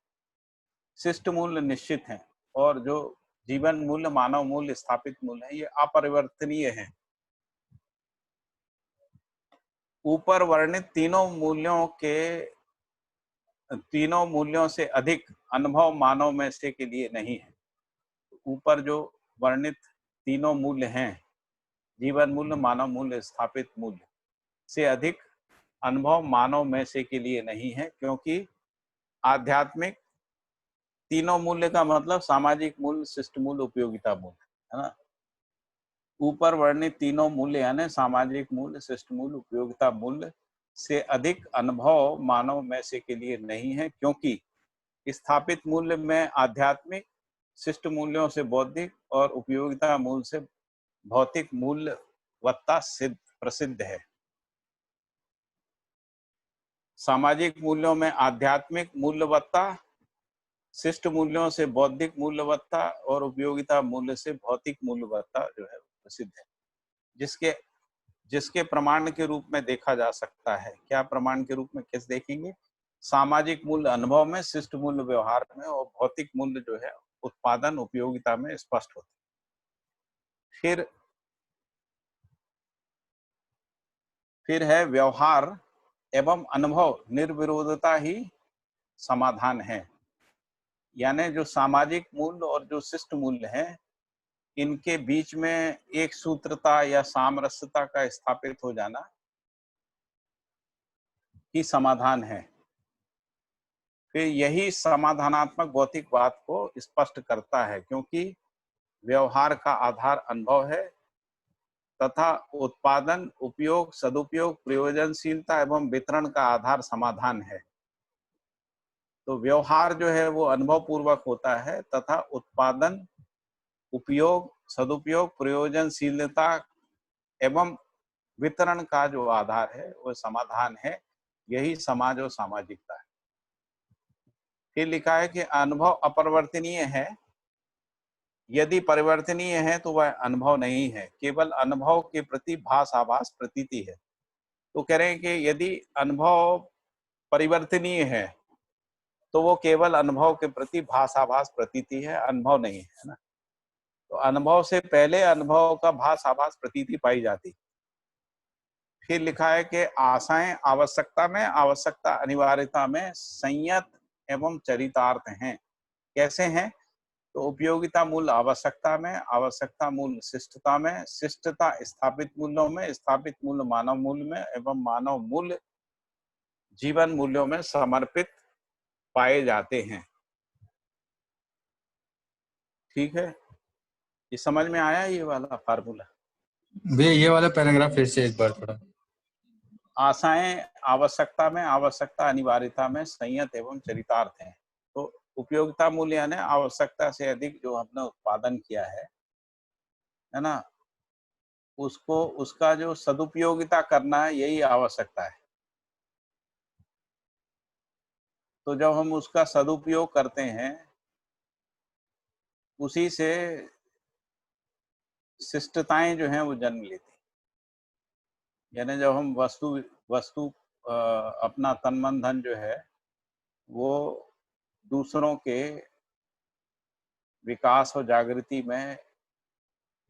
शिष्ट मूल्य निश्चित हैं, और जो जीवन मूल्य, मानव मूल्य, स्थापित मूल्य है, ये अपरिवर्तनीय है। ऊपर वर्णित तीनों मूल्यों से अधिक अनुभव मानव में से के लिए नहीं है। ऊपर जो वर्णित तीनों मूल्य हैं, जीवन मूल्य, मानव मूल्य, स्थापित मूल्य, से अधिक अनुभव मानव में से के लिए नहीं है, क्योंकि आध्यात्मिक तीनों मूल्य का मतलब सामाजिक मूल्य, शिष्ट मूल्य, उपयोगिता मूल्य, है ना। ऊपर वर्णित तीनों मूल्य यानी सामाजिक मूल्य, शिष्ट मूल्य, उपयोगिता मूल्य से अधिक अनुभव मानव में से के लिए नहीं है, क्योंकि स्थापित मूल्य में आध्यात्मिक, शिष्ट मूल्यों से बौद्धिक और उपयोगिता मूल्य से भौतिक मूल्यवत्ता प्रसिद्ध है। सामाजिक मूल्यों में आध्यात्मिक मूल्यवत्ता, शिष्ट मूल्यों से बौद्धिक मूल्यवत्ता और उपयोगिता मूल्य से भौतिक मूल्यवत्ता जो है प्रसिद्ध है, जिसके प्रमाण के रूप में देखा जा सकता है। क्या प्रमाण के रूप में कैसे देखेंगे? सामाजिक मूल्य अनुभव में, शिष्ट मूल्य व्यवहार में, और भौतिक मूल्य जो है उत्पादन, उपयोगिता में स्पष्ट होते हैं। फिर है व्यवहार एवं अनुभव निर्विरोधता ही समाधान है। यानी जो सामाजिक मूल्य और जो शिष्ट मूल्य है, इनके बीच में एक सूत्रता या सामरस्यता का स्थापित हो जाना ही समाधान है। फिर यही समाधानात्मक भौतिकवाद को स्पष्ट करता है, क्योंकि व्यवहार का आधार अनुभव है तथा उत्पादन, उपयोग, सदुपयोग, प्रयोजनशीलता एवं वितरण का आधार समाधान है। तो व्यवहार जो है वो अनुभव पूर्वक होता है तथा उत्पादन, उपयोग, सदुपयोग, प्रयोजनशीलता एवं वितरण का जो आधार है वो समाधान है। यही समाज और सामाजिकता है। फिर लिखा है कि अनुभव अपरिवर्तनीय है, यदि परिवर्तनीय है तो वह अनुभव नहीं है, केवल अनुभव के प्रति भास आभास प्रतीति है। तो कह रहे हैं कि यदि अनुभव परिवर्तनीय है तो वो केवल अनुभव के प्रति भास आभास प्रतीति है, अनुभव नहीं है ना। तो अनुभव से पहले अनुभव का भास आभास प्रतीति पाई जाती। फिर लिखा है कि आशाएं आवश्यकता में, आवश्यकता अनिवार्यता में संयत एवं चरितार्थ हैं। कैसे हैं? तो उपयोगिता मूल आवश्यकता में, आवश्यकता मूल शिष्टता में, शिष्टता स्थापित मूल्यों में, स्थापित मूल्य मानव मूल्य में एवं मानव मूल्य जीवन मूल्यों में समर्पित पाए जाते हैं। ठीक है, ये समझ में आया ये वाला फार्मूला? भैया ये वाला पैराग्राफ फिर से एक बार थोड़ा। आशाएं आवश्यकता में, आवश्यकता अनिवार्यता में संयत एवं चरितार्थ हैं। तो उपयोगिता मूल्य यानी आवश्यकता से अधिक जो हमने उत्पादन किया है ना, उसको उसका जो सदुपयोगिता करना है यही आवश्यकता है। तो जब हम उसका सदुपयोग करते हैं उसी से शिष्टताएं जो हैं वो जन्म लेती। यानी जब हम वस्तु अपना तन मन धन जो है वो दूसरों के विकास और जागृति में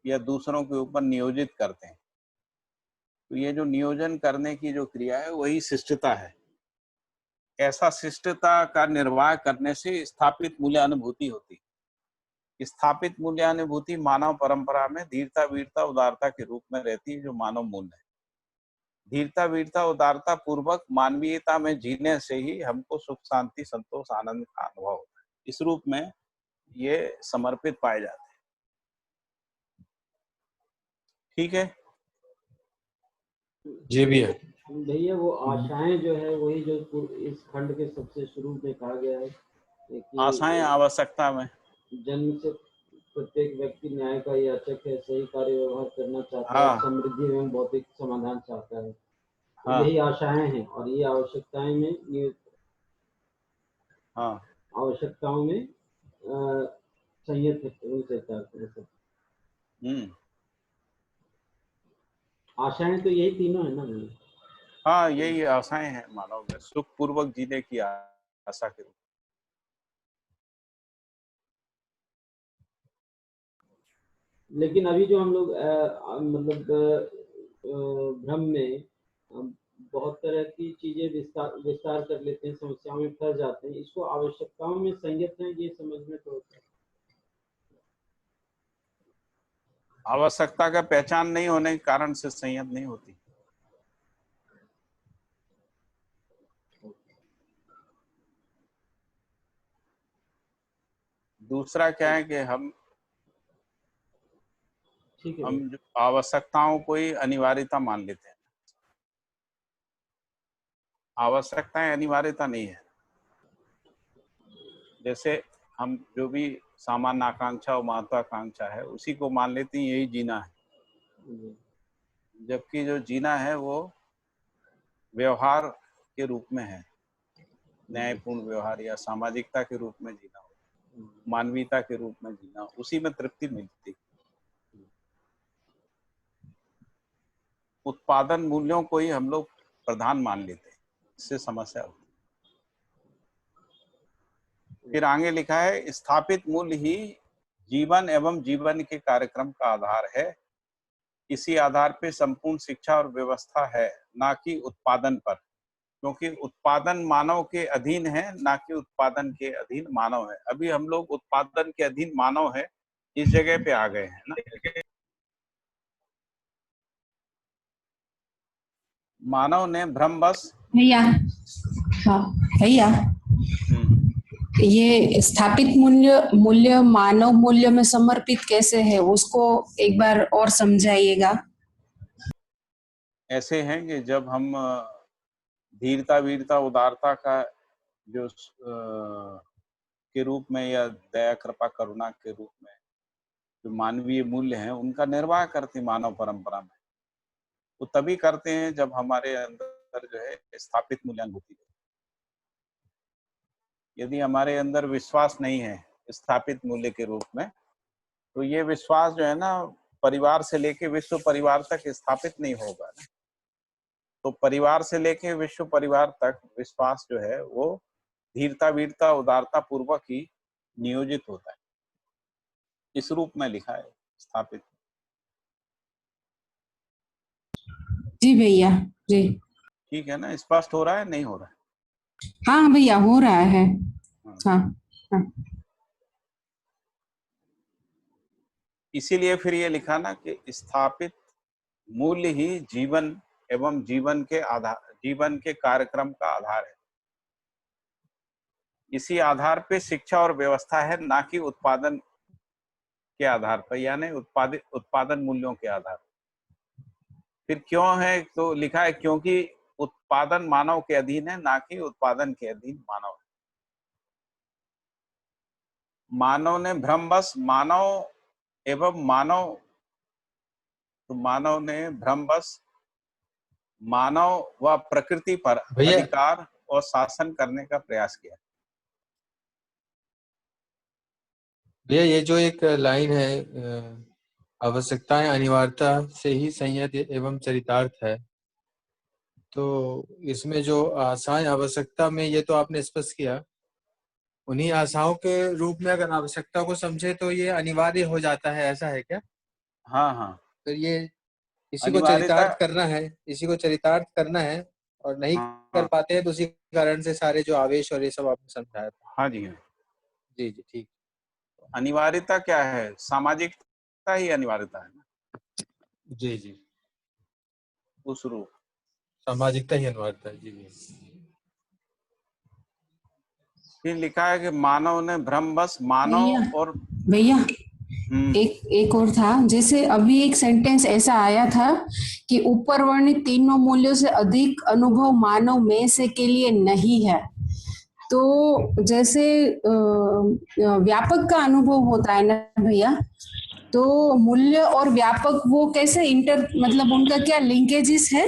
या दूसरों के ऊपर नियोजित करते हैं, तो ये जो नियोजन करने की जो क्रिया है वही शिष्टता है। ऐसा शिष्टता का निर्वाह करने से स्थापित मूल्यानुभूति होती। स्थापित मूल्यानुभूति मानव परंपरा में धीरता वीरता उदारता के रूप में रहती है, जो मानव मूल्य है। धीरता वीरता उदारता पूर्वक मानवीयता में जीने से ही हमको सुख शांति संतोष आनंद का अनुभव होता है। इस रूप में ये समर्पित पाए जाते हैं। ठीक है जी भैया। भैया वो आशाएं जो है वही जो इस खंड के सबसे शुरू में कहा गया है कि आशाएं आवश्यकता में, जन्म से प्रत्येक व्यक्ति न्याय का याचक है, सही कार्य व्यवहार करना चाहता हाँ। है, समृद्धि एवं भौतिक समाधान चाहता है। तो हाँ। यही आशाएं हैं और ये आवश्यकताएं में हाँ। आवश्यकताओं में संयत है। आशाएं तो यही तीनों है ना भैया? हाँ, यही आशाएं हैं मानव में, सुख पूर्वक जीने की आशा के रूप। लेकिन अभी जो हम लोग मतलब भ्रम में बहुत तरह की चीजें विस्तार कर लेते हैं, समस्याओं में फंस जाते हैं। इसको आवश्यकताओं में संयत है ये समझ में तो होता है। आवश्यकता का पहचान नहीं होने के कारण से संयत नहीं होती। दूसरा क्या है कि हम जो आवश्यकताओं को ही अनिवार्यता मान लेते हैं। आवश्यकताएं अनिवार्यता नहीं है। जैसे हम जो भी सामान्य आकांक्षा और महत्वाकांक्षा है उसी को मान लेते हैं यही जीना है, जबकि जो जीना है वो व्यवहार के रूप में है, न्यायपूर्ण व्यवहार या सामाजिकता के रूप में जीना हो, मानवीयता के रूप में जीना हो, उसी में तृप्ति मिलती। उत्पादन मूल्यों को ही हम लोग प्रधान मान लेते हैं, इससे समस्या होती। फिर आगे लिखा है स्थापित मूल्य ही जीवन एवं जीवन के कार्यक्रम का आधार है। इसी आधार पे संपूर्ण शिक्षा और व्यवस्था है, ना कि उत्पादन पर, क्योंकि उत्पादन मानव के अधीन है, ना कि उत्पादन के अधीन मानव है। अभी हम लोग उत्पादन के अधीन मानव है इस जगह पे आ गए हैं ना। मानव ने भ्रमवश भैया, हाँ भैया, ये स्थापित मूल्य मानव मूल्य में समर्पित कैसे है, उसको एक बार और समझाइएगा। ऐसे हैं कि जब हम धीरता वीरता उदारता का जो के रूप में या दया कृपा करुणा के रूप में जो मानवीय मूल्य हैं उनका निर्वाह करते मानव परंपरा में, वो तभी करते हैं जब हमारे अंदर जो है स्थापित मूल्यानुभूति है। यदि हमारे अंदर विश्वास नहीं है स्थापित मूल्य के रूप में, तो ये विश्वास जो है ना परिवार से लेके विश्व परिवार तक स्थापित नहीं होगा ना। तो परिवार से लेके विश्व परिवार तक विश्वास जो है वो धीरता वीरता उदारता पूर्वक ही नियोजित होता है। इस रूप में लिखा है स्थापित। जी भैया जी। ठीक है ना, स्पष्ट हो रहा है नहीं हो रहा है? हाँ भैया हो रहा है। हाँ हाँ। इसीलिए फिर ये लिखा ना कि स्थापित मूल्य ही जीवन एवं जीवन के कार्यक्रम का आधार है। इसी आधार पे शिक्षा और व्यवस्था है, ना कि उत्पादन के आधार पर, यानी उत्पादन मूल्यों के आधार पर। फिर क्यों है तो लिखा है क्योंकि उत्पादन मानव के अधीन है, ना कि उत्पादन के अधीन मानव है। मानव ने भ्रमवश मानव ने भ्रमवश मानव व प्रकृति पर भैया अधिकार और शासन करने का प्रयास किया। भैया ये जो एक लाइन है आवश्यकताएं अनिवार्यता से ही संयत एवं चरितार्थ है, तो इसमें जो आशाएं आवश्यकता में, ये तो आपने स्पष्ट किया, उन्हीं आशाओं के रूप में अगर आवश्यकता को समझे तो ये अनिवार्य हो जाता है, ऐसा है क्या? हाँ हाँ, तो ये इसी को अनिवार्यता। चरितार्थ करना है, इसी को चरितार्थ करना है, और नहीं कर हाँ पाते हैं तो उसी कारण से सारे जो आवेश और ये सब आपने समझाया था। हाँ जी हाँ। जी जी ठीक। अनिवार्यता क्या है? सामाजिकता ही अनिवार्यता है ना, जी जी, उस रूप। सामाजिकता ही अनिवार्यता है। जी जी। फिर लिखा है कि मानव ने भ्रमवश मानव भैया और भैया एक और था, जैसे अभी एक सेंटेंस ऐसा आया था कि ऊपर वर्णित तीनों मूल्यों से अधिक अनुभव मानव में से के लिए नहीं है। तो जैसे व्यापक का अनुभव होता है ना भैया, तो मूल्य और व्यापक वो कैसे मतलब उनका क्या लिंकेजेस है?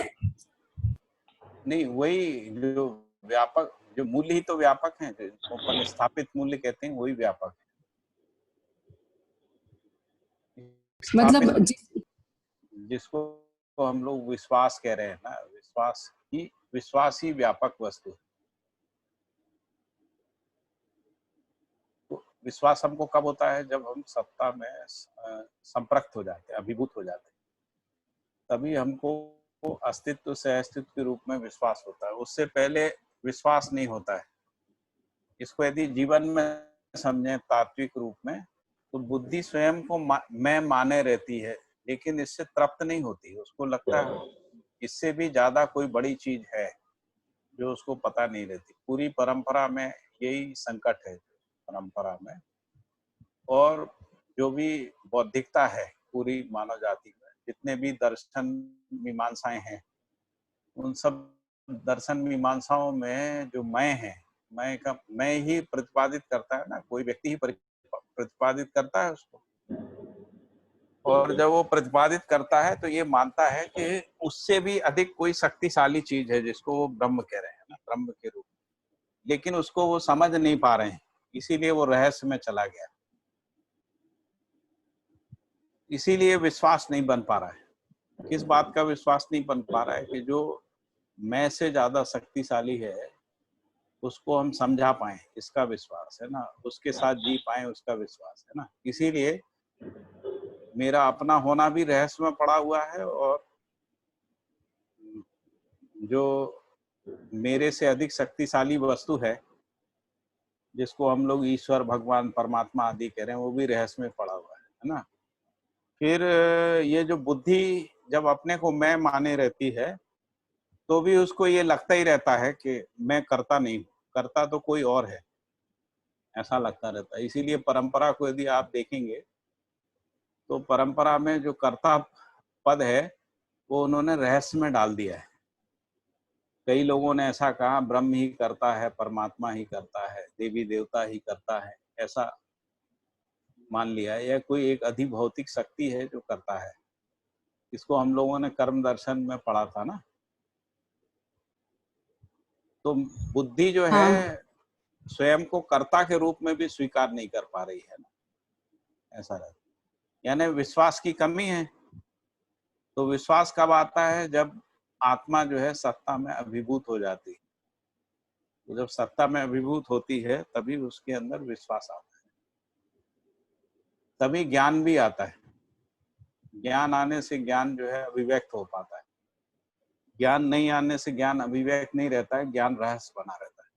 नहीं, वही जो व्यापक, जो मूल्य ही तो व्यापक है, जिसको अपन स्थापित मूल्य कहते हैं वही व्यापक है। स्थापित मतलब जिसको तो हम लोग विश्वास कह रहे हैं ना, विश्वास ही व्यापक वस्तु है। तो विश्वास हमको कब होता है? जब हम सत्ता में संप्रक्त हो जाते हैं, अभिभूत हो जाते हैं, तभी हमको अस्तित्व से अस्तित्व के रूप में विश्वास होता है। उससे पहले विश्वास नहीं होता है। इसको यदि जीवन में समझें तात्विक रूप में, तो बुद्धि स्वयं को मैं माने रहती है, लेकिन इससे तृप्त नहीं होती। उसको लगता है इससे भी ज्यादा कोई बड़ी चीज है जो उसको पता नहीं रहती। पूरी परंपरा में यही संकट है, परंपरा में। और जो भी बौद्धिकता है पूरी मानव जाति में, जितने भी दर्शन मीमांसाएं हैं, उन सब दर्शन मीमांसाओं में जो मैं ही प्रतिपादित करता है ना, कोई व्यक्ति ही प्रतिपादित करता है उसको। और जब वो प्रतिपादित करता है तो ये मानता है कि उससे भी अधिक कोई शक्तिशाली चीज है, जिसको वो ब्रह्म कह रहे हैं ना, ब्रह्म के रूप में। लेकिन उसको वो समझ नहीं पा रहे हैं, इसीलिए वो रहस्य में चला गया। इसीलिए विश्वास नहीं बन पा रहा है। किस बात का विश्वास नहीं बन पा रहा है? कि जो मैं से ज्यादा शक्तिशाली है उसको हम समझा पाए, इसका विश्वास है ना, उसके साथ जी पाए, उसका विश्वास है ना। इसीलिए मेरा अपना होना भी रहस्य में पड़ा हुआ है, और जो मेरे से अधिक शक्तिशाली वस्तु है, जिसको हम लोग ईश्वर भगवान परमात्मा आदि कह रहे हैं, वो भी रहस्य में पड़ा हुआ है ना। फिर ये जो बुद्धि जब अपने को मैं माने रहती है, तो भी उसको ये लगता ही रहता है कि मैं करता नहीं हूँ, करता तो कोई और है, ऐसा लगता रहता है। इसीलिए परंपरा को यदि आप देखेंगे तो परंपरा में जो कर्ता पद है वो उन्होंने रहस्य में डाल दिया है। कई लोगों ने ऐसा कहा ब्रह्म ही करता है, परमात्मा ही करता है, देवी देवता ही करता है, ऐसा मान लिया है, या कोई एक अधिभौतिक शक्ति है जो करता है। इसको हम लोगों ने कर्म दर्शन में पढ़ा था ना। तो बुद्धि जो है हाँ स्वयं को कर्ता के रूप में भी स्वीकार नहीं कर पा रही है ना, ऐसा रहता। यानी विश्वास की कमी है। तो विश्वास कब आता है? जब आत्मा जो है सत्ता में अभिभूत हो जाती है। तो जब सत्ता में अभिभूत होती है तभी उसके अंदर विश्वास आता है, तभी ज्ञान भी आता है। ज्ञान आने से ज्ञान जो है अभिव्यक्त हो पाता है। ज्ञान नहीं आने से ज्ञान अभिव्यक्त नहीं रहता है, ज्ञान रहस्य बना रहता है।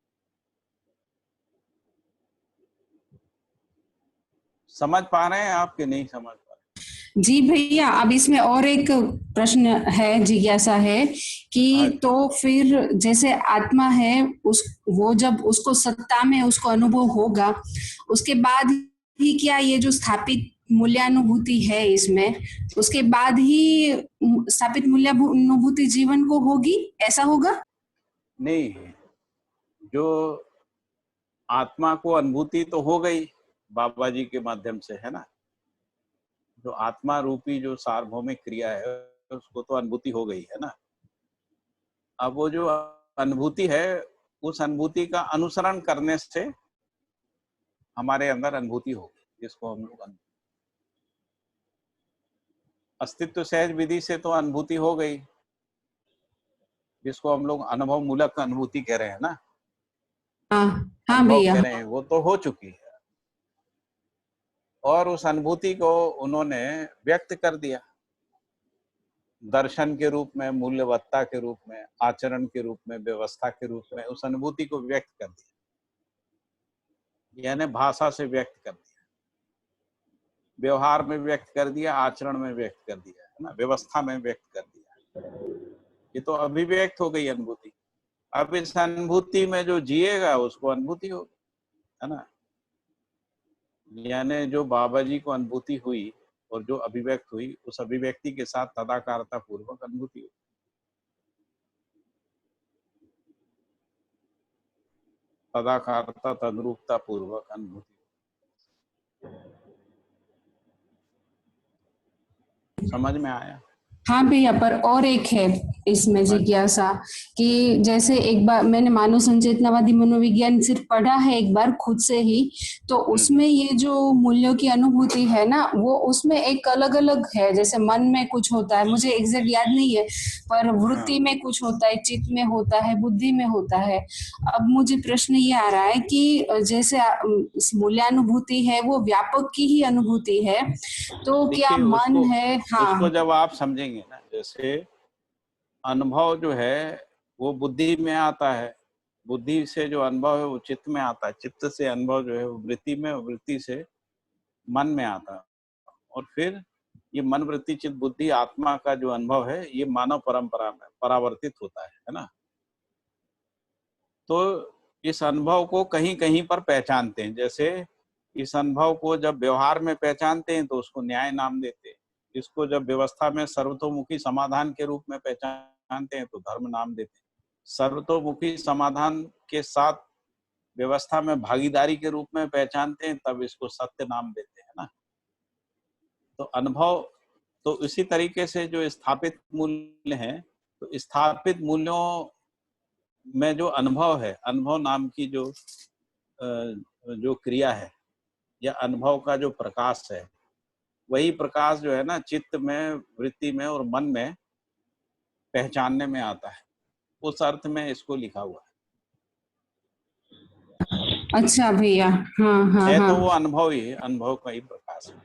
समझ पा रहे हैं आप कि नहीं समझ पा रहे? जी भैया, अब इसमें और एक प्रश्न है, जिज्ञासा है कि तो फिर जैसे आत्मा है वो जब उसको सत्ता में उसको अनुभव होगा, उसके बाद ही क्या ये जो स्थापित मूल्यानुभूति है इसमें, उसके बाद ही स्थापित मूल्यानुभूति जीवन को होगी, ऐसा होगा? नहीं, जो आत्मा को अनुभूति तो हो गई बाबा जी के माध्यम से, है ना। जो आत्मा रूपी जो सार्वभौमिक क्रिया है उसको तो अनुभूति हो गई, है ना। अब वो जो अनुभूति है, उस अनुभूति का अनुसरण करने से हमारे अंदर अनुभूति होगी, जिसको हम लोग अस्तित्व सहज विधि से तो अनुभूति हो गई, जिसको हम लोग अनुभव मूलक अनुभूति कह रहे हैं ना। हाँ अनुभव भैया। कह रहे हैं, वो तो हो चुकी है। और उस अनुभूति को उन्होंने व्यक्त कर दिया, दर्शन के रूप में, मूल्यवत्ता के रूप में, आचरण के रूप में, व्यवस्था के रूप में उस अनुभूति को व्यक्त कर दिया, यानी भाषा से व्यक्त कर दिया, व्यवहार में व्यक्त कर दिया, आचरण में व्यक्त कर दिया, है ना, व्यवस्था में व्यक्त कर दिया। ये तो अभिव्यक्त हो गई अनुभूति। अब इस अनुभूति में जो जिएगा उसको अनुभूति होगी, है ना। यानी जो बाबा जी को अनुभूति हुई और जो अभिव्यक्त हुई, उस अभिव्यक्ति के साथ तदाकारता पूर्वक अनुभूति हुई। तदाकारता तद्रूपता पूर्वक अनुभूति। समझ में आया? हाँ भैया, पर और एक है इसमें जिज्ञासा कि जैसे एक बार मैंने मानव संचेतनावादी मनोविज्ञान सिर्फ पढ़ा है एक बार खुद से ही, तो उसमें ये जो मूल्यों की अनुभूति है ना, वो उसमें एक अलग अलग है। जैसे मन में कुछ होता है, मुझे एग्जैक्ट याद नहीं है, पर वृत्ति में कुछ होता है, चित्त में होता है, बुद्धि में होता है। अब मुझे प्रश्न ये आ रहा है कि जैसे मूल्यानुभूति है वो व्यापक की ही अनुभूति है, तो क्या मन है? हाँ, उसको जब आप समझेंगे ना, जैसे अनुभव जो है वो बुद्धि में आता है, बुद्धि से जो अनुभव है वो चित्त में आता है, चित्त से अनुभव जो है वो वृत्ति में, वृत्ति से मन में आता है, और फिर ये मन, वृत्ति, चित्त, बुद्धि, आत्मा का जो अनुभव है ये मानव परंपरा में परावर्तित होता है ना। तो इस अनुभव को कहीं कहीं पर पहचानते हैं। जैसे इस अनुभव को जब व्यवहार में पहचानते हैं तो उसको न्याय नाम देते हैं, इसको जब व्यवस्था में सर्वतोमुखी समाधान के रूप में पहचानते हैं तो धर्म नाम देते हैं, सर्वतोमुखी समाधान के साथ व्यवस्था में भागीदारी के रूप में पहचानते हैं तब इसको सत्य नाम देते हैं ना। तो अनुभव तो इसी तरीके से जो स्थापित मूल्य हैं, तो स्थापित मूल्यों में जो अनुभव है, अनुभव नाम की जो क्रिया है या अनुभव का जो प्रकाश है, वही प्रकाश जो है ना चित्त में, वृत्ति में और मन में पहचानने में आता है। उस अर्थ में इसको लिखा हुआ है। अच्छा भैया। हाँ हाँ है हाँ। तो वो अनुभव ही है, अनुभव का ही प्रकाश है।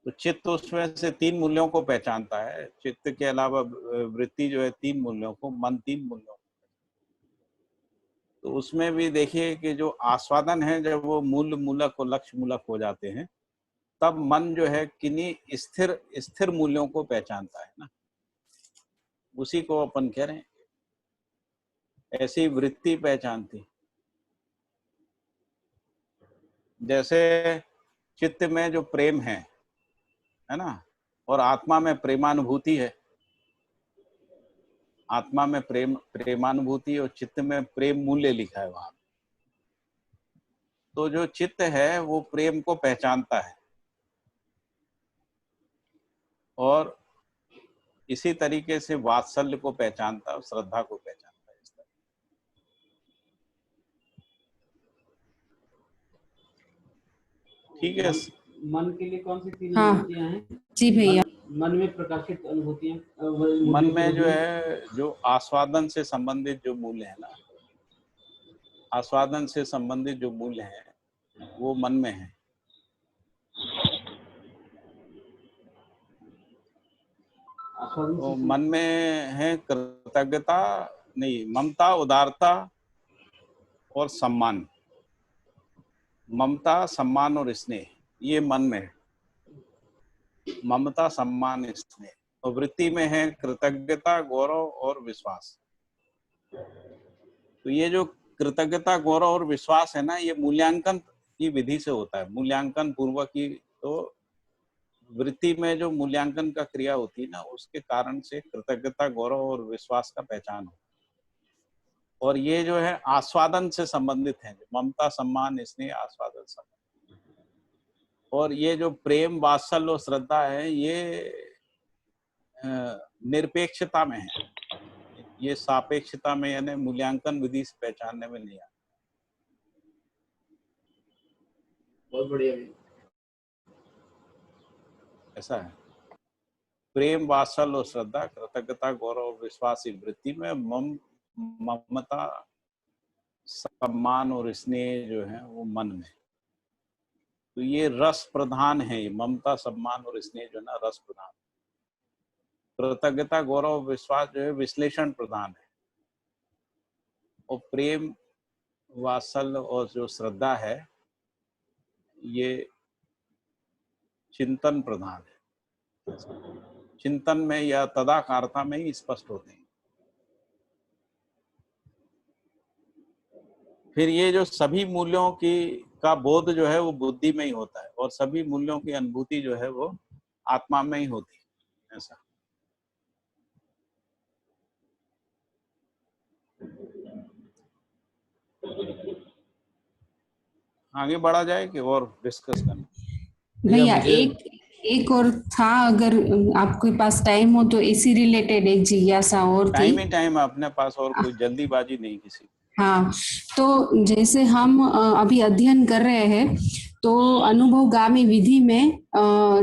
तो चित्त उसमें से 3 मूल्यों को पहचानता है, चित्त के अलावा वृत्ति जो है 3 मूल्यों को, मन 3 मूल्यों को। तो उसमें भी देखिए कि जो आस्वादन है, जब वो मूल मूलक और लक्ष्य मूलक हो जाते हैं तब मन जो है किन्हीं स्थिर मूल्यों को पहचानता है ना, उसी को अपन कह रहे हैं। ऐसी वृत्ति पहचानती, जैसे चित्त में जो प्रेम है ना, और आत्मा में प्रेमानुभूति है, आत्मा में प्रेमानुभूति और चित्त में प्रेम मूल्य लिखा है वहां। तो जो चित्त है वो प्रेम को पहचानता है और इसी तरीके से वात्सल्य को पहचानता है, श्रद्धा को पहचानता है। इस तरह ठीक है, मन के लिए कौन सी तीन हाँ अनुभूतियां हैं? जी भैया। मन में प्रकाशित अनुभूतियां, मन में जो है, जो आस्वादन से संबंधित जो मूल्य है ना, आस्वादन से संबंधित जो मूल्य है वो मन में है। तो मन में है कृतज्ञता, नहीं, ममता, उदारता और सम्मान। ममता, सम्मान और स्नेह, ये मन में है। ममता, सम्मान, स्नेह। तो वृत्ति में है कृतज्ञता, गौरव और विश्वास। तो ये जो कृतज्ञता, गौरव और विश्वास है ना, ये मूल्यांकन की विधि से होता है, मूल्यांकन पूर्वक की। तो वृत्ति में जो मूल्यांकन का क्रिया होती है ना, उसके कारण से कृतज्ञता, गौरव और विश्वास का पहचान होता है। और ये जो है आस्वादन से संबंधित है, ममता, सम्मान, स्नेह, आस्वादन, सम्मान। और ये जो प्रेम, वात्सल्य और श्रद्धा है, ये निरपेक्षता में है, ये सापेक्षता में यानी मूल्यांकन विधि से पहचानने में नहीं आता। बहुत बढ़िया। ऐसा है। प्रेम, वात्सल्य और श्रद्धा, कृतज्ञता, गौरव, विश्वास की वृत्ति में, ममता, सम्मान और स्नेह जो है वो मन में। तो ये रस प्रधान है, ममता, सम्मान और स्नेह जो है ना, रस प्रधान। कृतज्ञता, गौरव, विश्वास जो है विश्लेषण प्रधान है। और प्रेम, वात्सल्य और जो श्रद्धा है ये चिंतन प्रधान है। चिंतन में या तदाकारता में ही स्पष्ट होते हैं। फिर ये जो सभी मूल्यों की का बोध जो है वो बुद्धि में ही होता है, और सभी मूल्यों की अनुभूति जो है वो आत्मा में ही होती है। ऐसा। आगे बढ़ा जाए कि और डिस्कस करना? भैया एक और था, अगर आपके पास टाइम हो तो इसी रिलेटेड एक जिज्ञासा और थी। टाइम ही टाइम है अपने पास, और कोई जल्दीबाजी नहीं किसी। हाँ, तो जैसे हम अभी अध्ययन कर रहे हैं, तो अनुभवगामी विधि में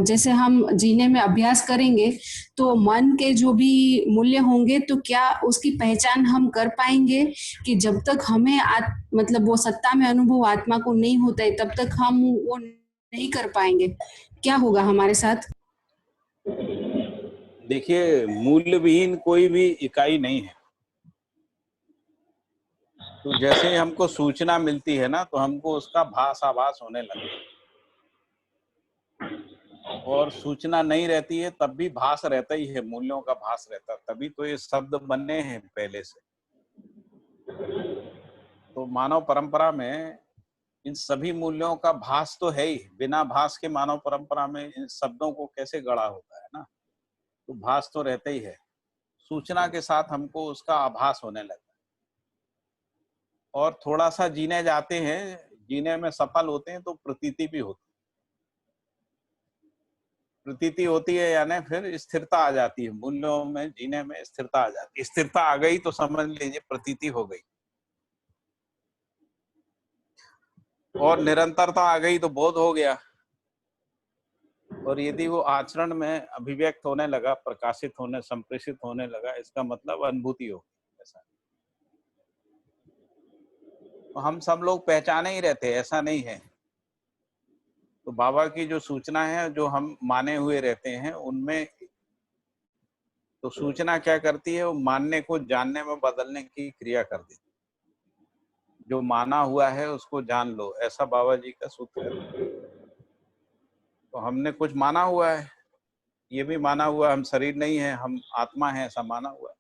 जैसे हम जीने में अभ्यास करेंगे, तो मन के जो भी मूल्य होंगे, तो क्या उसकी पहचान हम कर पाएंगे कि जब तक हमें मतलब वो सत्ता में अनुभव आत्मा को नहीं होता है, तब तक हम वो नहीं कर पाएंगे? क्या होगा हमारे साथ? देखिए, मूल्य विहीन कोई भी इकाई नहीं है। तो जैसे ही हमको सूचना मिलती है ना, तो हमको उसका भास होने लगता है। और सूचना नहीं रहती है तब भी भास रहता ही है, मूल्यों का भास रहता है। तभी तो ये शब्द बने हैं पहले से। तो मानव परंपरा में इन सभी मूल्यों का भास तो है ही। बिना भास के मानव परंपरा में इन शब्दों को कैसे गढ़ा होता है ना। तो भास तो रहता ही है। सूचना के साथ हमको उसका आभास होने लगता है। और थोड़ा सा जीने जाते हैं, जीने में सफल होते हैं, तो प्रतीति भी होती है। प्रतीति होती है यानी फिर स्थिरता आ जाती है मूल्यों में, जीने में स्थिरता आ जाती है। स्थिरता आ गई तो समझ लीजिए प्रतीति हो गई। और निरंतरता आ गई तो बोध हो गया। और यदि वो आचरण में अभिव्यक्त होने लगा, प्रकाशित होने, संप्रेषित होने लगा, इसका मतलब अनुभूति हो गई। ऐसा। तो हम सब लोग पहचाने ही रहते, ऐसा नहीं है। तो बाबा की जो सूचना है, जो हम माने हुए रहते हैं, उनमें तो सूचना क्या करती है, वो मानने को जानने में बदलने की क्रिया कर देती है। जो माना हुआ है उसको जान लो, ऐसा बाबा जी का सूत्र है। तो हमने कुछ माना हुआ है, ये भी माना हुआ है हम शरीर नहीं है, हम आत्मा है, ऐसा माना हुआ है।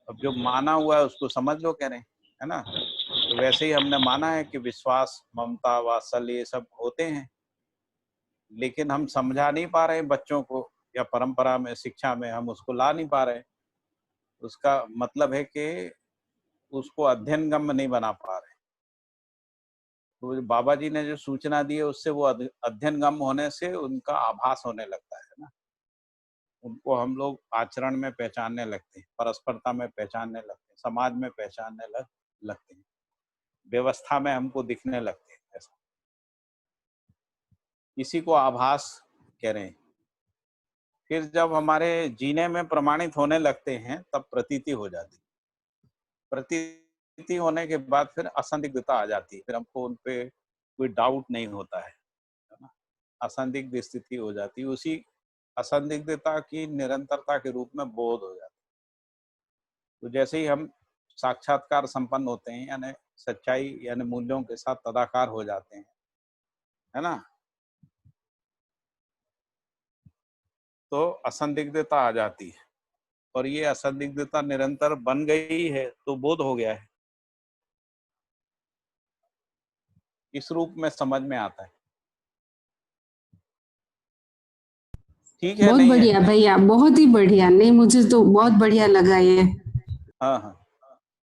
अब जो माना हुआ है उसको समझ लो, कह रहे हैं, है ना। तो वैसे ही हमने माना है कि विश्वास, ममता, वात्सल्य ये सब होते हैं, लेकिन हम समझा नहीं पा रहे बच्चों को, या परंपरा में, शिक्षा में हम उसको ला नहीं पा रहे। उसका मतलब है कि उसको अध्ययनगम्य नहीं बना पा रहे। तो बाबा जी ने जो सूचना दी है, उससे वो अध्ययनगम्य होने से उनका आभास होने लगता है ना। उनको हम लोग आचरण में पहचानने लगते हैं, परस्परता में पहचानने लगते हैं, समाज में पहचानने लगते हैं, व्यवस्था में हमको दिखने लगते हैं। ऐसा। इसी को आभास कह रहे हैं। फिर जब हमारे जीने में प्रमाणित होने लगते हैं तब प्रतीति हो जाती। प्रतीति होने के बाद फिर असंदिग्धता आ जाती है, फिर हमको उन पे कोई डाउट नहीं होता है ना। असंदिग्ध स्थिति हो जाती है, उसी असंदिग्धता की निरंतरता के रूप में बोध हो जाता है। तो जैसे ही हम साक्षात्कार संपन्न होते हैं, यानी सच्चाई यानी मूल्यों के साथ तदाकार हो जाते हैं, है ना, तो असंदिग्धता आ जाती है। और ये असंदिग्धता निरंतर बन गई है तो बोध हो गया है, इस रूप में समझ में आता है। ठीक है, बहुत नहीं है? बढ़िया भैया, बहुत ही बढ़िया। नहीं, मुझे तो बहुत बढ़िया लगा ये। हाँ हाँ,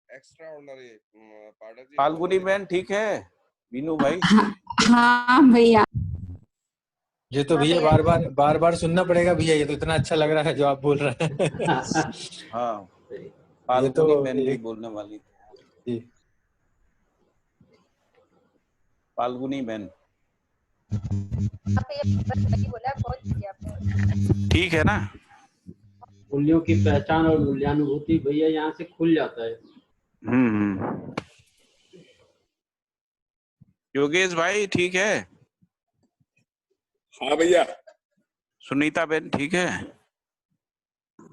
एक्स्ट्रा ऑर्डिनरी पाठक जी। फाल्गुनी बहन ठीक है? वीनू भाई हाँ, हाँ भैया। ये तो भैया बार बार सुनना पड़ेगा भैया, ये तो इतना अच्छा लग रहा है जो आप बोल रहे हैं। हाँ, ये फाल्गुनी तो बहन भी एक बोलने वाली थी। जी, फाल्गुनी बहन बोला बहुत बढ़िया आपने। ठीक है ना? मूल्यों की पहचान और मूल्यानुभूति भैया यहाँ से खुल जाता है। योगेश भाई ठीक है? हाँ भैया, सुनीता बहन ठीक है?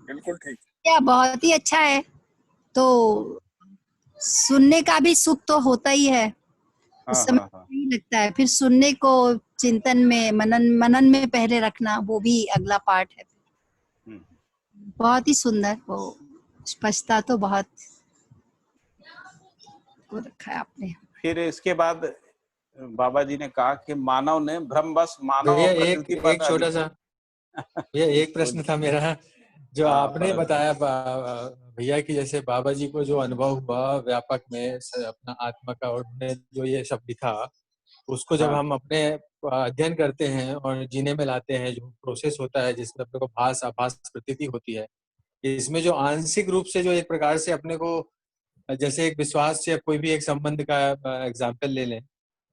बिल्कुल ठीक। क्या बहुत ही अच्छा है। तो सुनने का भी सुख तो होता ही है, उस हाँ समय हाँ हाँ, नहीं लगता है, फिर सुनने को चिंतन में मनन में पहले रखना, वो भी अगला पार्ट है। हम्म। बहुत ही सुंदर, वो स्पष्टता तो बहुत को रखा है आपने। फिर इसके बाद बाबा जी ने कहा कि मानव ने भ्रमवश मानव भैया प्रकृति एक पर छोटा सा भैया एक प्रश्न था मेरा, जो हाँ, आपने बताया भैया कि जैसे बाबा जी को जो अनुभव हुआ व्यापक में अपना आत्मा का, और उन्होंने जो ये सब लिखा, उसको जब हाँ, हम अपने अध्ययन करते हैं और जीने में लाते हैं, जो प्रोसेस होता है जिसमें अपने को भास आभास प्रतीति होती है, इसमें जो आंशिक रूप से जो एक प्रकार से अपने को, जैसे एक विश्वास से कोई भी एक संबंध का एग्जाम्पल ले लें,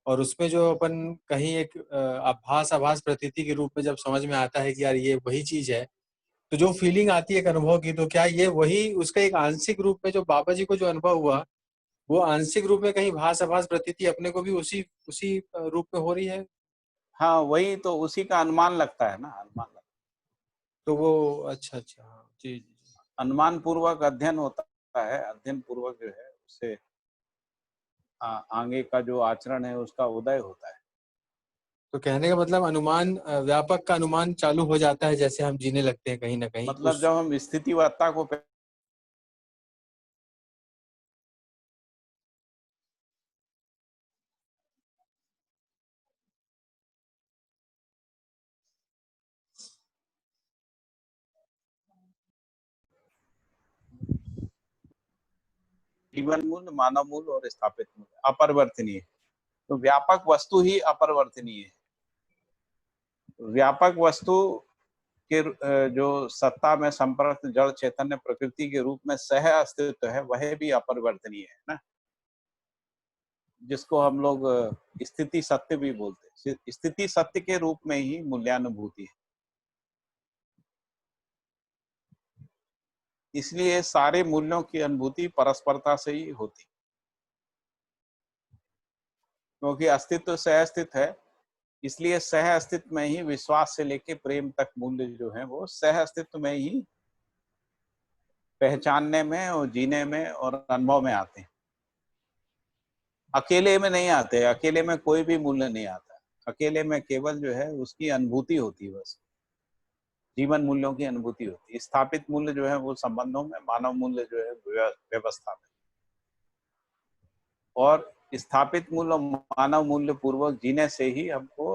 और उसमें जो अपन कहीं एक आभास प्रतीति के रूप में जब समझ में आता है कि यार ये वही चीज है, तो जो फीलिंग आती है एक अनुभव की, तो क्या ये वही उसका एक आंशिक रूप में जो बाबा जी को जो अनुभव हुआ, वो आंशिक रूप में कहीं भास आभास प्रतीति अपने को भी उसी उसी रूप में हो रही है? हाँ, वही तो उसी का अनुमान लगता है ना, अनुमान लगता है। तो वो अच्छा अच्छा, हाँ जी जी। अनुमान पूर्वक अध्ययन होता है, अध्ययन पूर्वक जो है उससे आगे का जो आचरण है उसका उदय होता है। तो कहने का मतलब अनुमान, व्यापक का अनुमान चालू हो जाता है जैसे हम जीने लगते हैं कहीं ना कहीं मतलब उस। जब हम स्थितिवत्ता को जीवन मूल्य, मानव मूल्य और स्थापित मूल्य अपरिवर्तनीय। तो व्यापक वस्तु ही अपरिवर्तनीय है। व्यापक वस्तु के जो सत्ता में संप्रक्त जड़ चैतन्य प्रकृति के रूप में सह अस्तित्व है, वह भी अपरिवर्तनीय है ना, जिसको हम लोग स्थिति सत्य भी बोलते हैं। स्थिति सत्य के रूप में ही मूल्यानुभूति है। इसलिए सारे मूल्यों की अनुभूति परस्परता से ही होती, क्योंकि अस्तित्व सह अस्तित्व है। इसलिए सह अस्तित्व में ही विश्वास से लेके प्रेम तक मूल्य जो है वो सह अस्तित्व में ही पहचानने में और जीने में और अनुभव में आते हैं। अकेले में नहीं आते, अकेले में कोई भी मूल्य नहीं आता। अकेले में केवल जो है उसकी अनुभूति होती है, बस जीवन मूल्यों की अनुभूति होती है। स्थापित मूल्य जो है वो संबंधों में, मानव मूल्य जो है व्यवस्था में। और स्थापित मूल्य, मानव मूल्य पूर्वक जीने से ही हमको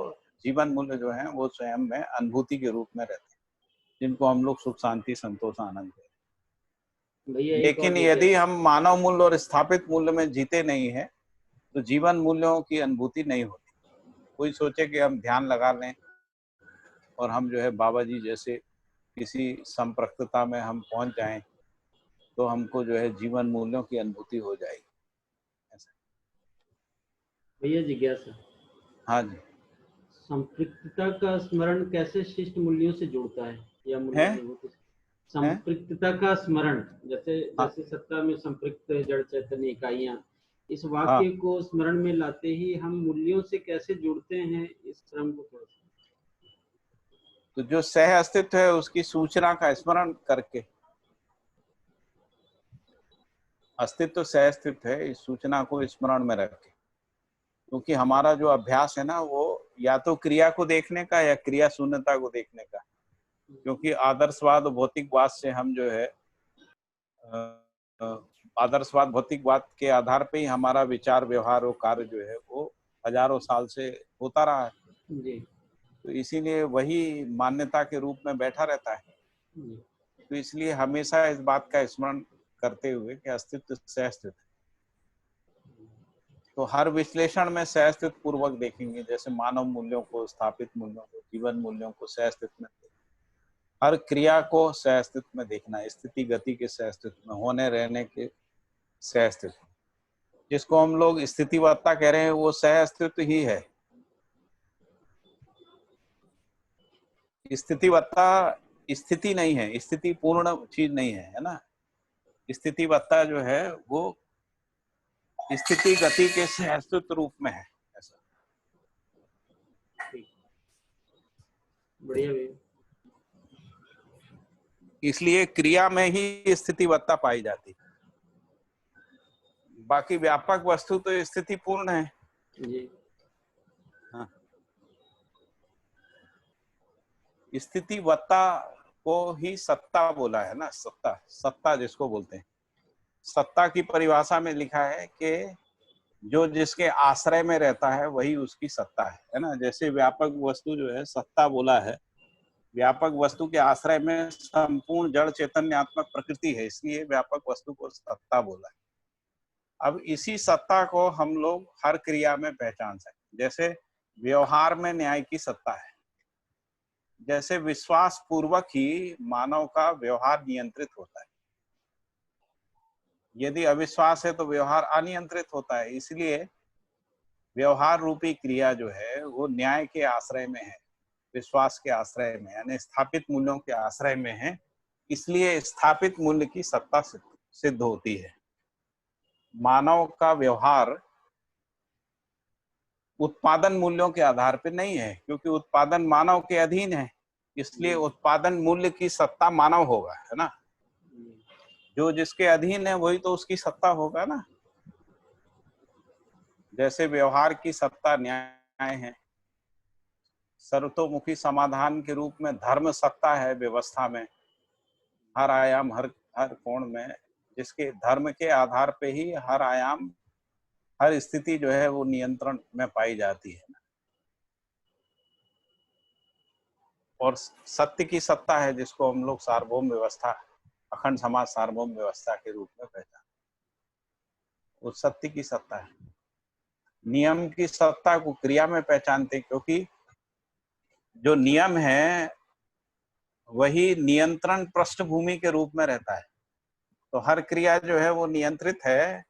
जीवन मूल्य जो है वो स्वयं में अनुभूति के रूप में रहते हैं, जिनको हम लोग सुख शांति संतोष आनंद कहते हैं। भैया एक और लेकिन यदि जिज्ञासा, हम मानव मूल्य और स्थापित मूल्य में जीते नहीं है तो जीवन मूल्यों की अनुभूति नहीं होती। कोई सोचे कि हम ध्यान लगा लें और हम जो है बाबा जी जैसे किसी संप्रक्तता में हम पहुंच जाएं तो हमको जो है जीवन मूल्यों की अनुभूति हो जाएगी। भैया जिज्ञासा, हाँ जी। संपृक्तता का स्मरण कैसे शिष्ट मूल्यों से जुड़ता है, या मूल्य है? विभूति? संपृक्तता का स्मरण, जैसे हाँ। जैसे सत्ता में संपृक्त जड़ चैतन्य इकाइयां, इस हाँ। वाक्य को स्मरण में लाते ही हम मूल्यों से कैसे जुड़ते हैं, इस क्रम को थोड़ा सा। तो जो सह अस्तित्व है उसकी सूचना का स्मरण करके, अस्तित्व सह अस्तित्व है, इस सूचना को स्मरण में रख के, क्योंकि हमारा जो अभ्यास है ना वो या तो क्रिया को देखने का या क्रिया शून्यता को देखने का, क्योंकि आदर्शवाद और भौतिकवाद से हम जो है आदर्शवाद भौतिकवाद के आधार पे ही हमारा विचार व्यवहार और कार्य जो है वो हजारों साल से होता रहा है जी तो इसीलिए वही मान्यता के रूप में बैठा रहता है। जी तो इसलिए हमेशा इस बात का स्मरण करते हुए कि अस्तित्व सहअस्तित्व, तो हर विश्लेषण में सहअस्तित्व पूर्वक देखेंगे, जैसे मानव मूल्यों को, स्थापित मूल्यों को, जीवन मूल्यों को सहअस्तित्व में, हर क्रिया को सहअस्तित्व में देखना, स्थिति गति के सहअस्तित्व में, होने रहने के सहअस्तित्व, जिसको हम लोग स्थितिवत्ता कह रहे हैं वो सहअस्तित्व ही है। स्थितिवत्ता स्थिति नहीं है, स्थिति पूर्ण चीज नहीं है, है ना। स्थितिवत्ता जो है वो स्थिति गति के सहअस्तित्व रूप में है, ऐसा। बढ़िया भैया। इसलिए क्रिया में ही स्थितिवत्ता पाई जाती, बाकी व्यापक वस्तु तो स्थिति पूर्ण है। जी हाँ। स्थितिवत्ता को ही सत्ता बोला है ना, सत्ता, सत्ता जिसको बोलते हैं। सत्ता की परिभाषा में लिखा है कि जो जिसके आश्रय में रहता है वही उसकी सत्ता है ना। जैसे व्यापक वस्तु जो है सत्ता बोला है, व्यापक वस्तु के आश्रय में संपूर्ण जड़ चैतन्यात्मक प्रकृति है, इसलिए व्यापक वस्तु को सत्ता बोला है। अब इसी सत्ता को हम लोग हर क्रिया में पहचान सकते, जैसे व्यवहार में न्याय की सत्ता है, जैसे विश्वास पूर्वक ही मानव का व्यवहार नियंत्रित होता है, यदि अविश्वास है तो व्यवहार अनियंत्रित होता है। इसलिए व्यवहार रूपी क्रिया जो है वो न्याय के आश्रय में है, विश्वास के आश्रय में, यानी स्थापित मूल्यों के आश्रय में है, इसलिए स्थापित मूल्य की सत्ता सिद्ध होती है। मानव का व्यवहार उत्पादन मूल्यों के आधार पर नहीं है, क्योंकि उत्पादन मानव के अधीन है, इसलिए उत्पादन मूल्य की सत्ता मानव होगा, है ना। जो जिसके अधीन है वही तो उसकी सत्ता होगा ना। जैसे व्यवहार की सत्ता न्याय है, सर्वतोमुखी समाधान के रूप में धर्म सत्ता है व्यवस्था में, हर आयाम हर कोण में, जिसके धर्म के आधार पे ही हर आयाम हर स्थिति जो है वो नियंत्रण में पाई जाती है। और सत्य की सत्ता है जिसको हम लोग सार्वभौम व्यवस्था, अखंड समाज सार्वभौम व्यवस्था के रूप में पहचान, वो सत्य की सत्ता है। नियम की सत्ता को क्रिया में पहचानते, क्योंकि जो नियम है वही नियंत्रण पृष्ठभूमि के रूप में रहता है। तो हर क्रिया जो है वो नियंत्रित है,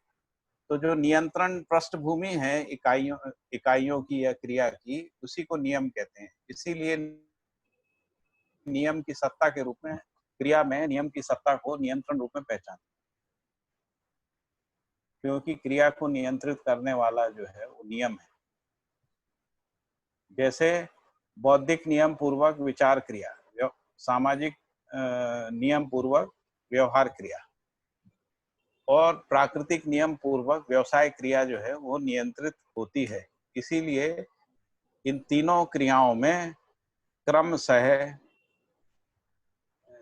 तो जो नियंत्रण पृष्ठभूमि है इकाइयों की या क्रिया की, उसी को नियम कहते हैं। इसीलिए नियम की सत्ता के रूप में क्रिया में नियम की सत्ता को नियंत्रण रूप में पहचानते, क्योंकि क्रिया को नियंत्रित करने वाला जो है वो नियम है। जैसे बौद्धिक नियम पूर्वक विचार क्रिया, सामाजिक नियम पूर्वक व्यवहार क्रिया, और प्राकृतिक नियम पूर्वक व्यवसाय क्रिया जो है वो नियंत्रित होती है। इसीलिए इन तीनों क्रियाओं में क्रमशः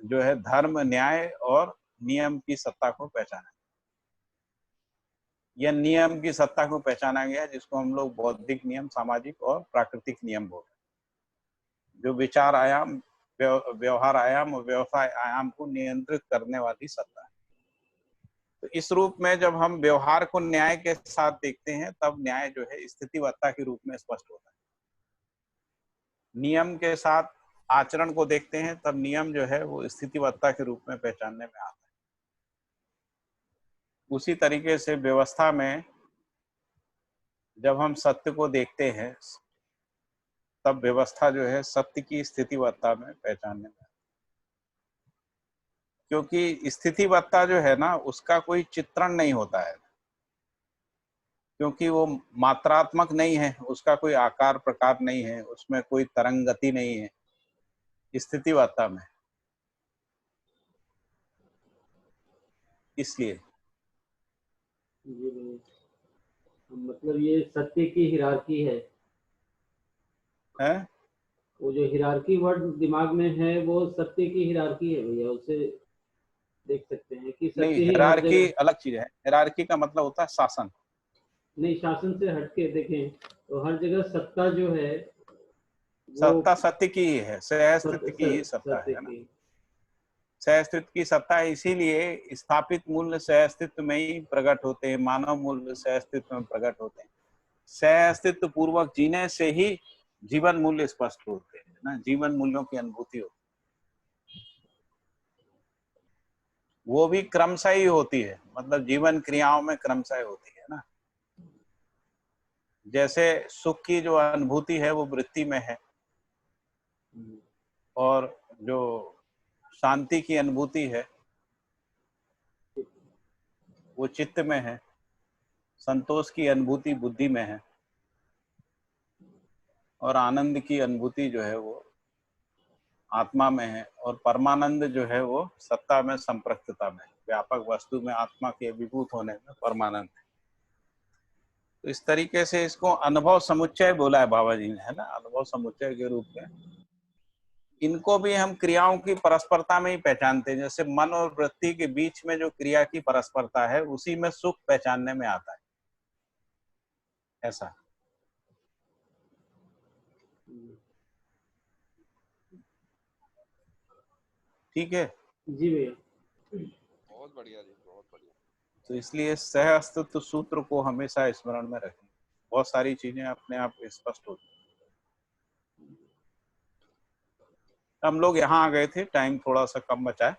जो है धर्म, न्याय और नियम की सत्ता को पहचाना, यह नियम की सत्ता को पहचाना गया, जिसको हम लोग बौद्धिक नियम, सामाजिक और प्राकृतिक नियम बोलते हैं, जो विचार आयाम, व्यवहार आयाम और व्यवसाय आयाम को नियंत्रित करने वाली सत्ता है। तो इस रूप में जब हम व्यवहार को न्याय के साथ देखते हैं तब न्याय जो है स्थितिवत्ता के रूप में स्पष्ट होता है। नियम के साथ आचरण को देखते हैं तब नियम जो है वो स्थितिवत्ता के रूप में पहचानने में आता है। उसी तरीके से व्यवस्था में जब हम सत्य को देखते हैं तब व्यवस्था जो है सत्य की स्थितिवत्ता में पहचानने में, क्योंकि स्थितिवत्ता जो है ना उसका कोई चित्रण नहीं होता है, क्योंकि वो मात्रात्मक नहीं है, उसका कोई आकार प्रकार नहीं है, उसमें कोई तरंग गति नहीं है स्थितिवत्ता में। इसलिए जी भैया, मतलब ये सत्य की हिरार्की है। वो जो हिरार्की वर्ड दिमाग में है वो सत्य की हिरार्की है भैया, उसे देख सकते हैं कि नहीं, सत्य ही हर हिरार्की जगह। अलग चीज है। हिरार्की का मतलब होता है शासन। नहीं, शासन से हटके देखें तो हर जगह सत्ता जो है वो सत्ता सत्य की ही है, सहअस्तित्व की ही सत्ता सत्य है ना, की। सहअस्तित्व की सत्ता है। इसीलिए स्थापित मूल्य सहअस्तित्व में ही प्रकट होते हैं, मानव मूल्य सहअस्तित्व में प्रकट होते हैं। सहअस्तित्व पूर्वक जीने से ही जीवन मूल्य स्पष्ट होते हैं ना, जीवन मूल्यों की अनुभूति होती है। वो भी क्रमशः ही होती है, मतलब जीवन क्रियाओं में क्रमशः होती है ना। जैसे सुख की जो अनुभूति है वो वृत्ति में है, और जो शांति की अनुभूति है वो चित्त में है, संतोष की अनुभूति बुद्धि में है, और आनंद की अनुभूति जो है वो आत्मा में है, और परमानंद जो है वो सत्ता में संप्रक्तता में, व्यापक वस्तु में आत्मा के विभूत होने में परमानंद है। तो इस तरीके से इसको अनुभव समुच्चय बोला है बाबा जी ने, है ना, अनुभव समुच्चय के रूप में। इनको भी हम क्रियाओं की परस्परता में ही पहचानते हैं। जैसे मन और वृत्ति के बीच में जो क्रिया की परस्परता है उसी में सुख पहचानने में आता है, ऐसा। ठीक है जी भैया, बहुत बढ़िया जी, बहुत बढ़िया। तो इसलिए सह अस्तित्व सूत्र को हमेशा स्मरण में रखें, बहुत सारी चीजें अपने आप स्पष्ट होती। हम लोग यहाँ आ गए थे, टाइम थोड़ा सा कम बचा है।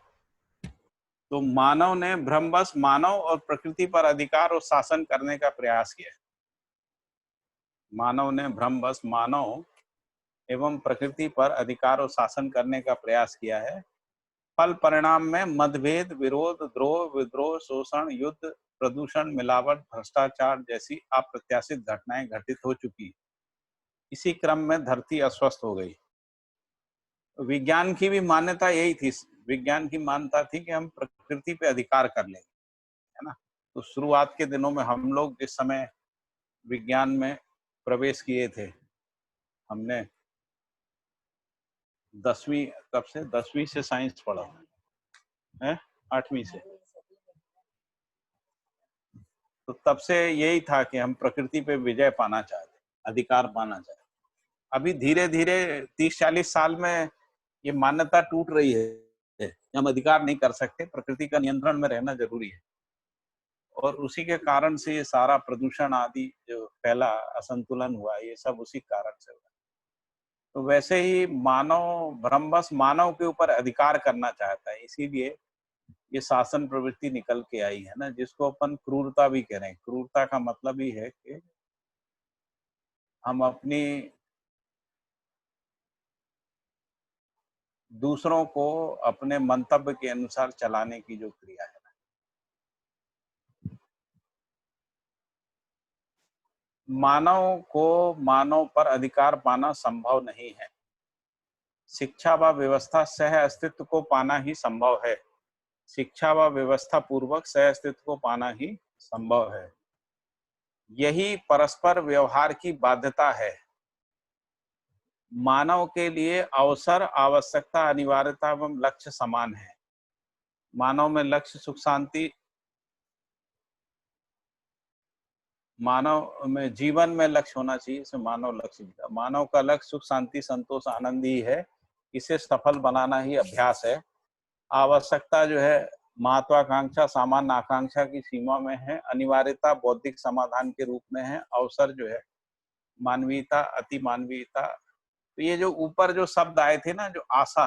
तो मानव ने भ्रमवश मानव और प्रकृति पर अधिकार और शासन करने का प्रयास किया। मानव ने भ्रमवश मानव एवं प्रकृति पर अधिकार और शासन करने का प्रयास किया है। फल परिणाम में मतभेद, विरोध, द्रोह, विद्रोह, शोषण, युद्ध, प्रदूषण, मिलावट, भ्रष्टाचार जैसी अप्रत्याशित घटनाएं घटित हो चुकी। इसी क्रम में धरती अस्वस्थ हो गई। विज्ञान की भी मान्यता यही थी, विज्ञान की मान्यता थी कि हम प्रकृति पे अधिकार कर लेंगे, है ना। तो शुरुआत के दिनों में हम लोग जिस समय विज्ञान में प्रवेश किए थे, हमने 10वीं, कब से 10वीं से साइंस पढ़ा है, 8वीं से। तो तब से यही था कि हम प्रकृति पे विजय पाना चाहते, अधिकार पाना चाहते। अभी धीरे धीरे 30-40 साल में ये मान्यता टूट रही है, हम अधिकार नहीं कर सकते, प्रकृति का नियंत्रण में रहना जरूरी है। और उसी के कारण से ये सारा प्रदूषण आदि जो फैला, असंतुलन हुआ, ये सब उसी कारण से हुआ। तो वैसे ही मानव भ्रमवश मानव के ऊपर अधिकार करना चाहता है, इसीलिए ये शासन प्रवृत्ति निकल के आई है ना, जिसको अपन क्रूरता भी कह रहे हैं। क्रूरता का मतलब ही है कि हम अपनी दूसरों को अपने मंतव्य के अनुसार चलाने की जो क्रिया है। मानव को मानव पर अधिकार पाना संभव नहीं है। शिक्षा व व्यवस्था सह अस्तित्व को पाना ही संभव है। शिक्षा व व्यवस्था पूर्वक सह अस्तित्व को पाना ही संभव है। यही परस्पर व्यवहार की बाध्यता है। मानव के लिए अवसर, आवश्यकता, अनिवार्यता एवं लक्ष्य समान है। मानव में लक्ष्य सुख शांति, मानव में जीवन में लक्ष्य होना चाहिए, इसे मानव लक्ष्य। मानव का लक्ष्य सुख शांति संतोष आनंद ही है, इसे सफल बनाना ही अभ्यास है। आवश्यकता जो है महत्वाकांक्षा सामान्य आकांक्षा की सीमा में है। अनिवार्यता बौद्धिक समाधान के रूप में है। अवसर जो है मानवीयता, अति मानवीयता। तो ये जो ऊपर जो शब्द आए थे ना, जो आशा,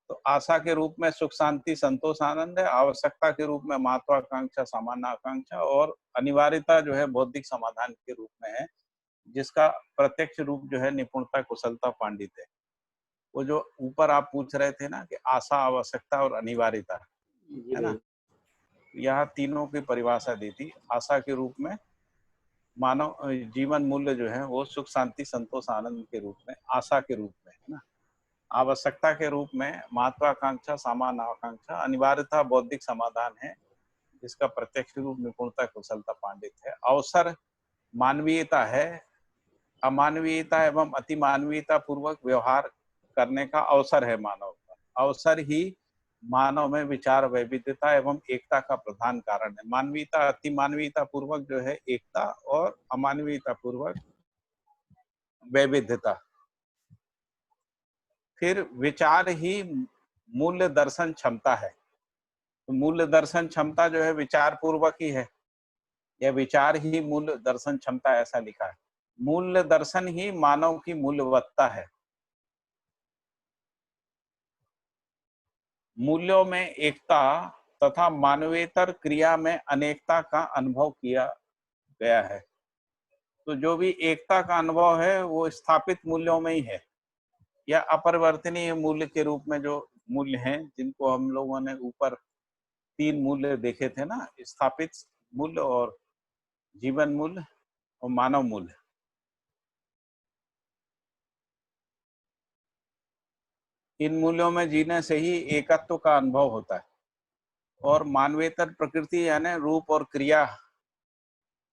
तो आशा के रूप में सुख शांति संतोष आनंद है। आवश्यकता के रूप में महत्वाकांक्षा सामान्य आकांक्षा, और अनिवार्यता जो है बौद्धिक समाधान के रूप में है। जिसका प्रत्यक्ष रूप जो है निपुणता, कुशलता, पांडित्य। वो जो ऊपर आप पूछ रहे थे ना कि आशा, आवश्यकता और अनिवार्यता, जी है ना, यहाँ तीनों की परिभाषा दी थी। आशा के रूप में मानव जीवन मूल्य जो है वो सुख, शांति, संतोष, आनंद के रूप में, आशा के रूप में, है ना। आवश्यकता के रूप में महत्वाकांक्षा, सामान्य आकांक्षा, अनिवार्यता बौद्धिक समाधान है, जिसका प्रत्यक्ष रूप निपुणता, कुशलता, पांडित्य है। अवसर मानवीयता है, अमानवीयता एवं अति मानवीयता पूर्वक व्यवहार करने का अवसर है मानव का। अवसर ही मानव में विचार वैविध्यता एवं एकता का प्रधान कारण है। मानवीयता, अति मानवीयता पूर्वक जो है एकता, और अमानवीयता पूर्वक वैविध्यता। फिर विचार ही मूल्य दर्शन क्षमता है। तो मूल्य दर्शन क्षमता जो है विचार पूर्वक ही है, या विचार ही मूल्य दर्शन क्षमता, ऐसा लिखा है। मूल्य दर्शन ही मानव की मूल्यवत्ता है। मूल्यों में एकता तथा मानवेतर क्रिया में अनेकता का अनुभव किया गया है। तो जो भी एकता का अनुभव है वो स्थापित मूल्यों में ही है, या अपरिवर्तनीय मूल्य के रूप में जो मूल्य हैं, जिनको हम लोगों ने ऊपर 3 मूल्य देखे थे ना, स्थापित मूल्य और जीवन मूल्य और मानव मूल्य। इन मूल्यों में जीने से ही एकत्व का अनुभव होता है, और मानवेतर प्रकृति यानी रूप और क्रिया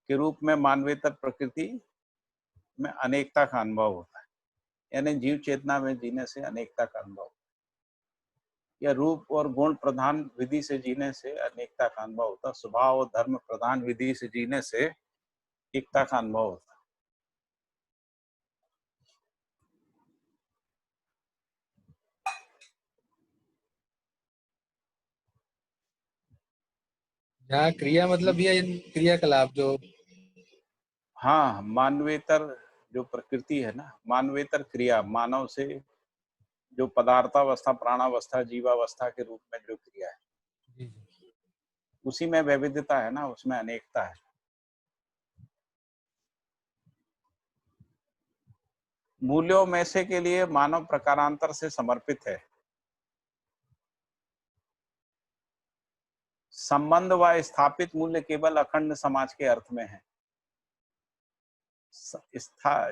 के रूप में मानवेतर प्रकृति में अनेकता का अनुभव होता है, यानी जीव चेतना में जीने से अनेकता का अनुभव, या रूप और गुण प्रधान विधि से जीने से अनेकता का अनुभव होता है। स्वभाव और धर्म प्रधान विधि से जीने से एकता का अनुभव होता है। यहाँ क्रिया मतलब ये क्रियाकलाप जो, हाँ, मानवेतर जो प्रकृति है ना, मानवेतर क्रिया, मानव से जो पदार्थावस्था, प्राणावस्था, जीवावस्था के रूप में जो क्रिया है, उसी में वैविध्यता है ना, उसमें अनेकता है। मूल्यों में से के लिए मानव प्रकारांतर से समर्पित है। संबंध व स्थापित मूल्य केवल अखंड समाज के अर्थ में है।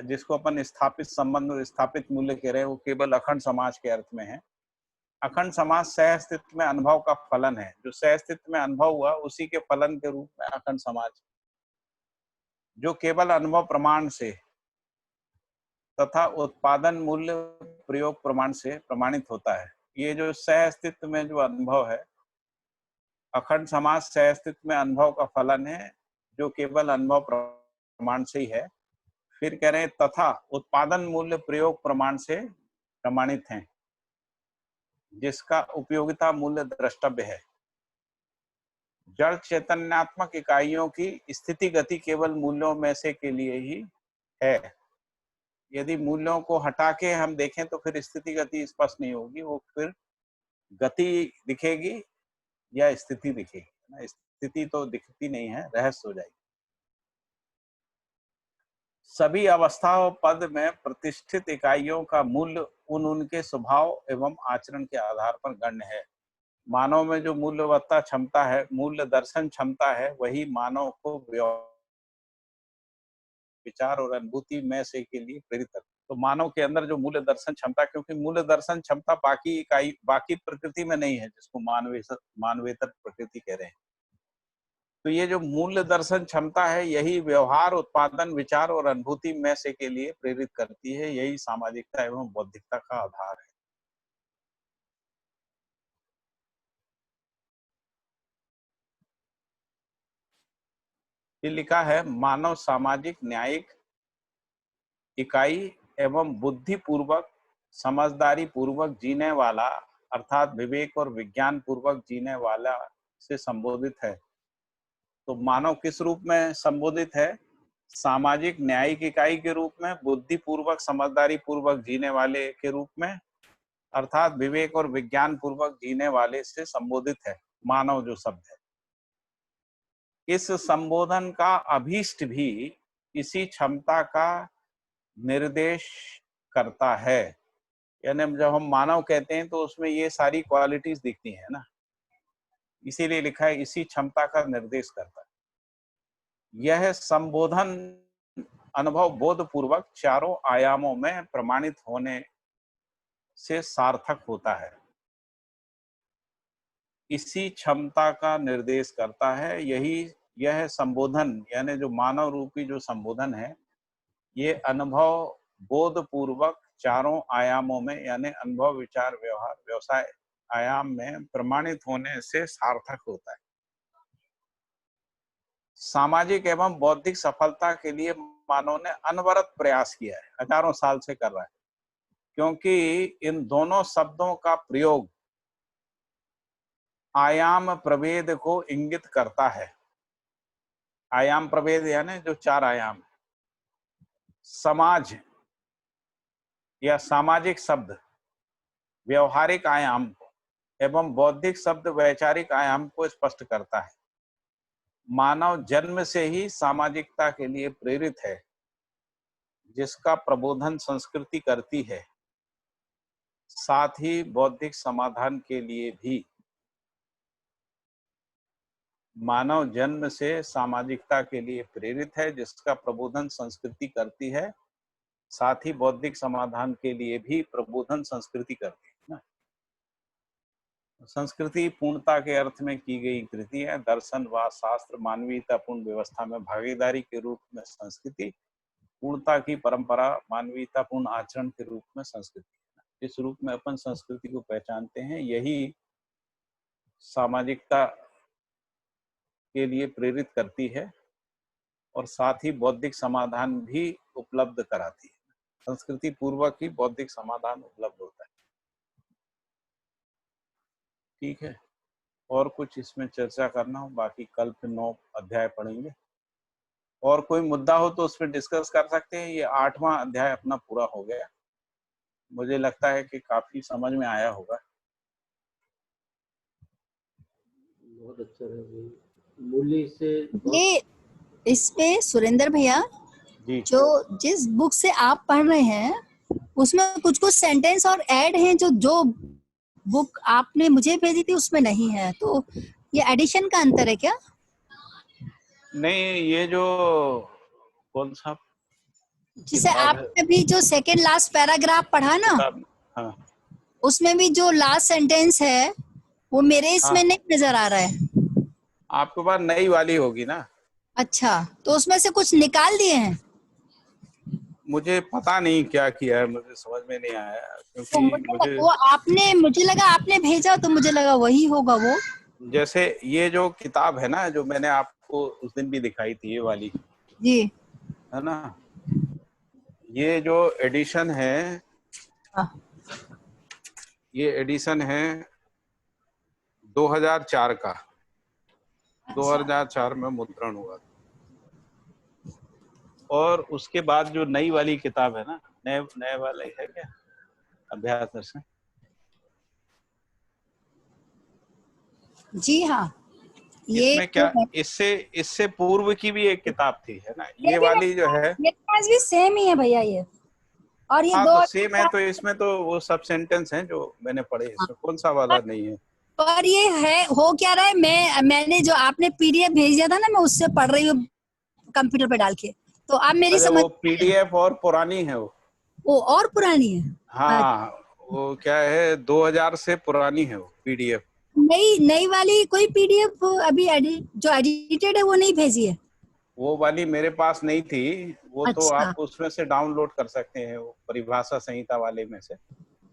जिसको अपन स्थापित संबंध और स्थापित मूल्य कह रहे हैं, वो केवल अखंड समाज के अर्थ में है। अखंड समाज सह अस्तित्व में अनुभव का फलन है। जो सह अस्तित्व में अनुभव हुआ उसी के फलन के रूप में अखंड समाज, जो केवल अनुभव प्रमाण से तथा उत्पादन मूल्य प्रयोग प्रमाण से प्रमाणित होता है। ये जो सह अस्तित्व में जो अनुभव है, अखंड समाज सह अस्तित्व में अनुभव का फलन है, जो केवल अनुभव प्रमाण से ही है। फिर कह रहे हैं तथा उत्पादन मूल्य प्रयोग प्रमाण से प्रमाणित हैं, जिसका उपयोगिता मूल्य द्रष्टव्य है। जड़ चैतन्यात्मक इकाइयों की स्थिति गति केवल मूल्यों में से के लिए ही है। यदि मूल्यों को हटा के हम देखें तो फिर स्थिति गति स्पष्ट नहीं होगी, वो फिर गति दिखेगी या स्थिति दिखेगी। स्थिति तो दिखती नहीं है, रहस्य हो जाएगी। सभी अवस्था और पद में प्रतिष्ठित इकाइयों का मूल्य उनके स्वभाव एवं आचरण के आधार पर गण्य है। मानव में जो मूल्यवत्ता क्षमता है, मूल्य दर्शन क्षमता है, वही मानव को विचार और अनुभूति में से के लिए प्रेरित करता है। तो मानव के अंदर जो मूल्य दर्शन क्षमता, क्योंकि मूल्य दर्शन क्षमता बाकी प्रकृति में नहीं है, जिसको मानवेतर प्रकृति कह रहे हैं। तो ये जो मूल्य दर्शन क्षमता है, यही व्यवहार, उत्पादन, विचार और अनुभूति में से के लिए प्रेरित करती है। यही सामाजिकता एवं बौद्धिकता का आधार है। ये लिखा है, मानव सामाजिक न्यायिक इकाई एवं बुद्धि पूर्वक, समझदारी पूर्वक जीने वाला, अर्थात विवेक और विज्ञान पूर्वक जीने वाला से संबोधित है। तो मानव किस रूप में संबोधित है? सामाजिक न्यायिक इकाई के रूप में, बुद्धि पूर्वक, समझदारी पूर्वक जीने वाले के रूप में, अर्थात विवेक और विज्ञान पूर्वक जीने वाले से संबोधित है मानव जो शब्द है। इस संबोधन का अभीष्ट भी इसी क्षमता का निर्देश करता है। यानी जब हम मानव कहते हैं तो उसमें ये सारी क्वालिटीज दिखती हैं ना, इसीलिए लिखा है इसी क्षमता का निर्देश करता है। यह संबोधन अनुभव बोध पूर्वक चारों आयामों में प्रमाणित होने से सार्थक होता है। इसी क्षमता का निर्देश करता है। यह संबोधन यानी जो मानव रूपी जो संबोधन है, ये अनुभव बोध पूर्वक चारों आयामों में यानी अनुभव, विचार, व्यवहार, व्यवसाय आयाम में प्रमाणित होने से सार्थक होता है। सामाजिक एवं बौद्धिक सफलता के लिए मानव ने अनवरत प्रयास किया है, हजारों साल से कर रहा है, क्योंकि इन दोनों शब्दों का प्रयोग आयाम प्रभेद को इंगित करता है। आयाम प्रभेद यानी जो 4 आयाम है। समाज या सामाजिक शब्द व्यवहारिक आयाम को एवं बौद्धिक शब्द वैचारिक आयाम को स्पष्ट करता है। मानव जन्म से ही सामाजिकता के लिए प्रेरित है, जिसका प्रबोधन संस्कृति करती है। साथ ही बौद्धिक समाधान के लिए भी मानव जन्म से सामाजिकता के लिए प्रेरित है, जिसका प्रबोधन संस्कृति करती है। साथ ही बौद्धिक समाधान के लिए भी प्रबोधन संस्कृति करती है ना। संस्कृति पूर्णता के अर्थ में की गई कृति है। दर्शन व शास्त्र मानवीयतापूर्ण व्यवस्था में भागीदारी के रूप में संस्कृति, पूर्णता की परंपरा मानवीयतापूर्ण आचरण के रूप में संस्कृति। इस रूप में अपन संस्कृति को पहचानते हैं। यही सामाजिकता के लिए प्रेरित करती है और साथ ही बौद्धिक समाधान भी उपलब्ध कराती है। संस्कृति पूर्वक ही बौद्धिक समाधान उपलब्ध होता है। ठीक है, और कुछ इसमें चर्चा करना हो, बाकी कल फिर 9 अध्याय पढ़ेंगे। और कोई मुद्दा हो तो उस पर डिस्कस कर सकते हैं। ये 8वां अध्याय अपना पूरा हो गया। मुझे लगता है कि काफी समझ में आया होगा। बहुत अच्छा रहा। मूल्य से ये इस पे सुरेंद्र भैया, जी, जो जिस बुक से आप पढ़ रहे हैं उसमें कुछ कुछ सेंटेंस और ऐड हैं जो बुक आपने मुझे भेजी थी उसमें नहीं है, तो ये एडिशन का अंतर है क्या? नहीं, ये जो कौन सा जिसे किताब है, आपने अभी जो सेकंड लास्ट पैराग्राफ पढ़ा ना, किताब, हाँ उसमें भी जो लास्ट सेंटेंस है वो मेरे इसमें हाँ, नहीं नजर आ रहा है। आपके पास नई वाली होगी ना। अच्छा, तो उसमें से कुछ निकाल दिए हैं? मुझे पता नहीं क्या किया है, मुझे समझ में नहीं आया, तो क्योंकि मुझे लगा आपने भेजा, तो मुझे लगा वही होगा वो। जैसे ये जो किताब है ना, जो मैंने आपको उस दिन भी दिखाई थी, ये वाली जी है ना, ये जो एडिशन है, हाँ। ये एडिशन है 2004 का। 2004 में मुद्रण हुआ था। और उसके बाद जो नई वाली किताब है ना, नए वाले है क्या, अभ्यास दर्शन। जी हाँ, ये इसमें क्या, इससे पूर्व की भी एक किताब थी है ना, ये ये भी वाली जो है। मेरे पास भी सेम ही है भैया ये, और ये हाँ, दो तो सेम है, तो इसमें तो वो सब सेंटेंस हैं जो मैंने पढ़े, इसमें कौन सा वाला नहीं है। पर ये है, हो क्या रहा है, मैंने जो आपने पीडीएफ भेज दिया था ना, मैं उससे पढ़ रही हूँ कंप्यूटर पे डाल के, तो आप मेरी अच्छा, समझ। वो पीडीएफ और पुरानी है वो और पुरानी है? हाँ, वो क्या है, 2000 से पुरानी है वो पीडीएफ। नई वाली कोई पीडीएफ अभी जो एडिटेड है वो नहीं भेजी है? वो वाली मेरे पास नहीं थी। वो तो अच्छा, आप उसमें से डाउनलोड कर सकते हैं, वो परिभाषा संहिता वाले में से।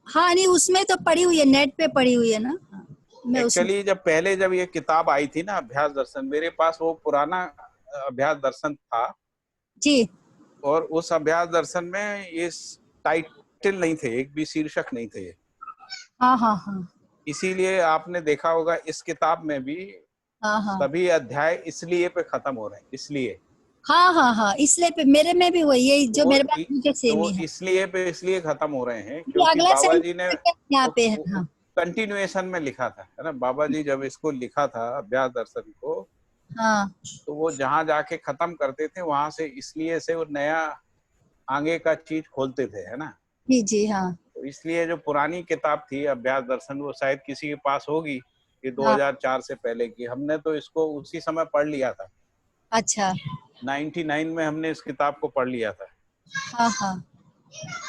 हाँ नहीं, उसमें तो पड़ी हुई है, नेट पे पड़ी हुई है ना। मैं एक्चुअली जब ये किताब आई थी ना, अभ्यास दर्शन, मेरे पास वो पुराना अभ्यास दर्शन था। जी और उस अभ्यास दर्शन में ये टाइटल नहीं थे, एक भी शीर्षक नहीं थे। हाँ हाँ हाँ इसीलिए आपने देखा होगा इस किताब में भी हाँ हाँ सभी अध्याय इसलिए पे खत्म हो रहे हैं, इसलिए। हाँ हाँ हाँ, इसलिए पे मेरे में भी वही है, जो वो मेरे पास मुझे सेम वो ही है। इसलिए खत्म हो रहे हैं ये क्योंकि अगला बाबा जी ने यहाँ पे है। हाँ कंटिन्यूएशन में लिखा था, है ना। बाबा जी जब इसको लिखा था अभ्यास दर्शन को, हाँ तो वो जहाँ जाके खत्म करते थे वहां से इसलिए से वो नया आगे का चीज खोलते थे, है ना। जी जी हाँ तो इसलिए जो पुरानी किताब थी अभ्यास दर्शन वो शायद किसी के पास होगी, ये हाँ 2004 से पहले की, हमने तो इसको उसी समय पढ़ लिया था। अच्छा 99 में हमने इस किताब को पढ़ लिया था। हाँ हाँ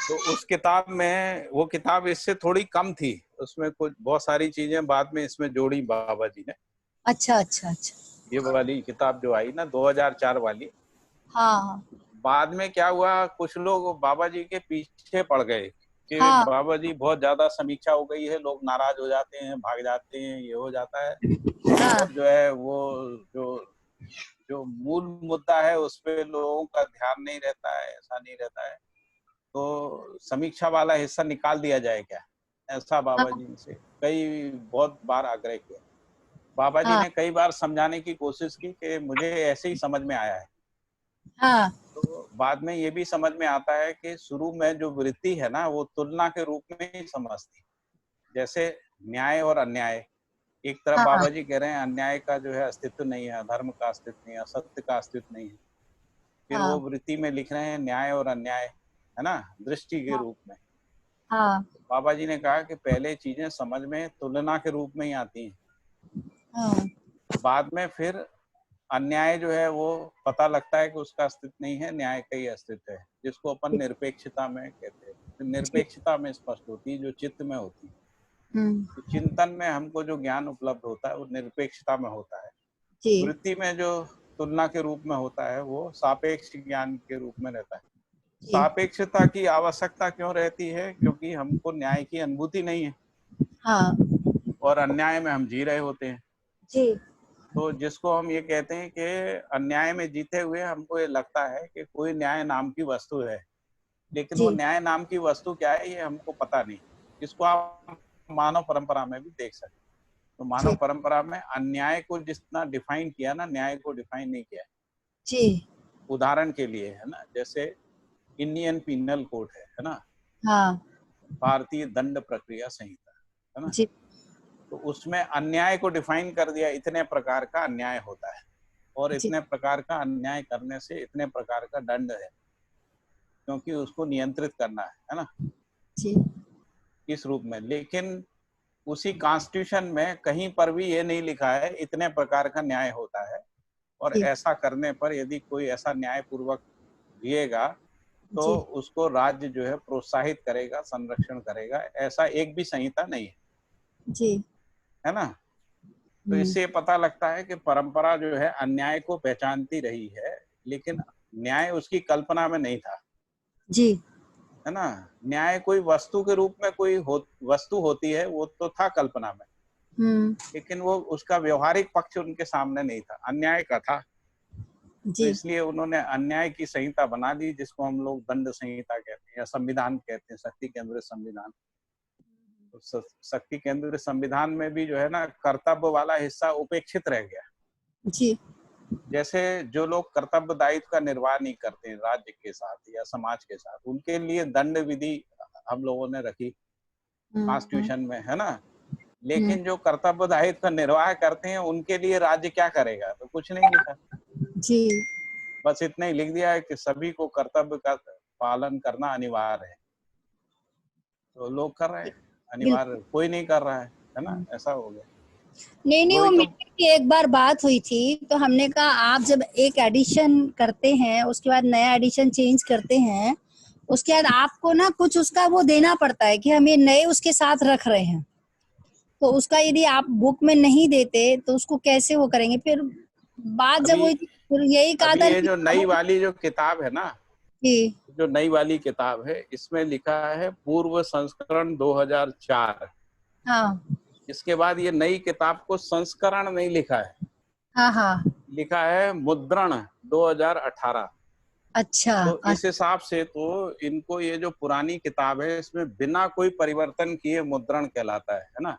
तो उस किताब में, वो किताब इससे थोड़ी कम थी, उसमें कुछ बहुत सारी चीजें बाद में इसमें जोड़ी बाबा जी ने। अच्छा अच्छा अच्छा ये वाली किताब जो आई ना 2004 वाली, हाँ बाद में क्या हुआ, कुछ लोग बाबा जी के पीछे पड़ गए कि हाँ बाबा जी बहुत ज्यादा समीक्षा हो गई है, लोग नाराज हो जाते हैं, भाग जाते हैं, ये हो जाता है, हाँ और जो है वो जो जो मूल मुद्दा है उस पे लोगों का ध्यान नहीं रहता है, ऐसा नहीं रहता है, तो समीक्षा वाला हिस्सा निकाल दिया जाए क्या, ऐसा बाबा जी से कई बहुत बार आग्रह किया। बाबा जी हाँ ने कई बार समझाने की कोशिश की कि मुझे ऐसे ही समझ में आया है। हाँ तो बाद में ये भी समझ में आता है कि शुरू में जो वृत्ति है ना वो तुलना के रूप में ही समझती, जैसे न्याय और अन्याय। एक तरफ हाँ बाबा जी कह रहे हैं अन्याय का जो है अस्तित्व नहीं है, अधर्म का अस्तित्व नहीं है, असत्य का अस्तित्व नहीं है, फिर वो हाँ वृत्ति में लिख रहे हैं न्याय और अन्याय, है ना, दृष्टि के रूप में। हाँ बाबा जी ने कहा कि पहले चीजें समझ में तुलना के रूप में ही आती हैं, हाँ बाद में फिर अन्याय जो है वो पता लगता है कि उसका अस्तित्व नहीं है, न्याय का ही अस्तित्व है, जिसको अपन निरपेक्षता में कहते हैं। तो जी निरपेक्षता में स्पष्ट होती है जो चित्त में होती है। हम्म तो चिंतन में हमको जो ज्ञान उपलब्ध होता है वो निरपेक्षता में होता है। जी वृत्ति में जो तुलना के रूप में होता है वो सापेक्ष ज्ञान के रूप में रहता है। जी सापेक्षता की आवश्यकता क्यों रहती है, क्योंकि हमको न्याय की अनुभूति नहीं है हाँ और अन्याय में हम जी रहे होते हैं। जी तो जिसको हम ये कहते हैं कि अन्याय में जीते हुए हमको ये लगता है कि कोई न्याय नाम की वस्तु है, लेकिन वो जी न्याय नाम की वस्तु क्या है ये हमको पता नहीं। इसको आप मानव परंपरा में भी देख सकते हैं। तो मानव जी परंपरा में अन्याय को जितना डिफाइन किया ना, न्याय को डिफाइन नहीं किया। जी उदाहरण के लिए, है ना, जैसे इंडियन पीनल कोड है ना, हाँ भारतीय दंड प्रक्रिया संहिता, है ना, जी तो उसमें अन्याय को डिफाइन कर दिया, इतने प्रकार का अन्याय होता है और जी इतने प्रकार का अन्याय करने से इतने प्रकार का दंड है, क्योंकि उसको नियंत्रित करना है ना, जी इस रूप में। लेकिन उसी कॉन्स्टिट्यूशन में कहीं पर भी ये नहीं लिखा है इतने प्रकार का न्याय होता है, और जी ऐसा करने पर यदि कोई ऐसा न्याय पूर्वक जिएगा तो जी उसको राज्य जो है प्रोत्साहित करेगा, संरक्षण करेगा, ऐसा एक भी संहिता नहीं है, जी है ना। तो इससे पता लगता है कि परंपरा जो है अन्याय को पहचानती रही है, लेकिन न्याय उसकी कल्पना में नहीं था, जी है ना। न्याय कोई वस्तु के रूप में कोई वस्तु होती है, वो तो था कल्पना में, लेकिन वो उसका व्यवहारिक पक्ष उनके सामने नहीं था, अन्याय का था। तो जी इसलिए उन्होंने अन्याय की संहिता बना दी, जिसको हम लोग दंड संहिता कहते हैं या संविधान कहते हैं, शक्ति केंद्रित संविधान। तो शक्ति केंद्रित संविधान में भी जो है ना कर्तव्य वाला हिस्सा उपेक्षित रह गया। जी जैसे जो लोग कर्तव्य दायित्व का निर्वाह नहीं करते राज्य के साथ या समाज के साथ, उनके लिए दंड विधि हम लोगों ने रखी कॉन्स्टिट्यूशन में, है ना। लेकिन जो कर्तव्य दायित्व का निर्वाह करते हैं उनके लिए राज्य क्या करेगा, तो कुछ नहीं लिखा, जी बस इतना ही लिख दिया है कि सभी को कर्तव्य का पालन करना अनिवार्य है। तो लोग कर रहे हैं, बिल्कुल अनिवार्य कोई नहीं कर रहा है ना, ऐसा हो गया। नहीं वो वही तो मीटिंग की एक बार बात हुई थी, तो हमने कहा आप जब एक एडिशन करते हैं उसके बाद नया एडिशन चेंज करते हैं, उसके बाद आपको ना कुछ उसका वो देना पड़ता है कि हम ये नए उसके साथ रख रहे हैं, तो उसका यदि आप बुक में नहीं देते तो उसको कैसे वो करेंगे। फिर बात जब अभी हुई थी फिर यही कहा अभी था ये कि जो नई वाली जो किताब है ना, जी जो नई वाली किताब है इसमें लिखा है पूर्व संस्करण 2004। हाँ इसके बाद ये नई किताब को संस्करण नहीं लिखा है, हाँ हाँ लिखा है मुद्रण 2018। अच्छा तो इस हिसाब से तो इनको ये जो पुरानी किताब है इसमें बिना कोई परिवर्तन किए मुद्रण कहलाता है ना।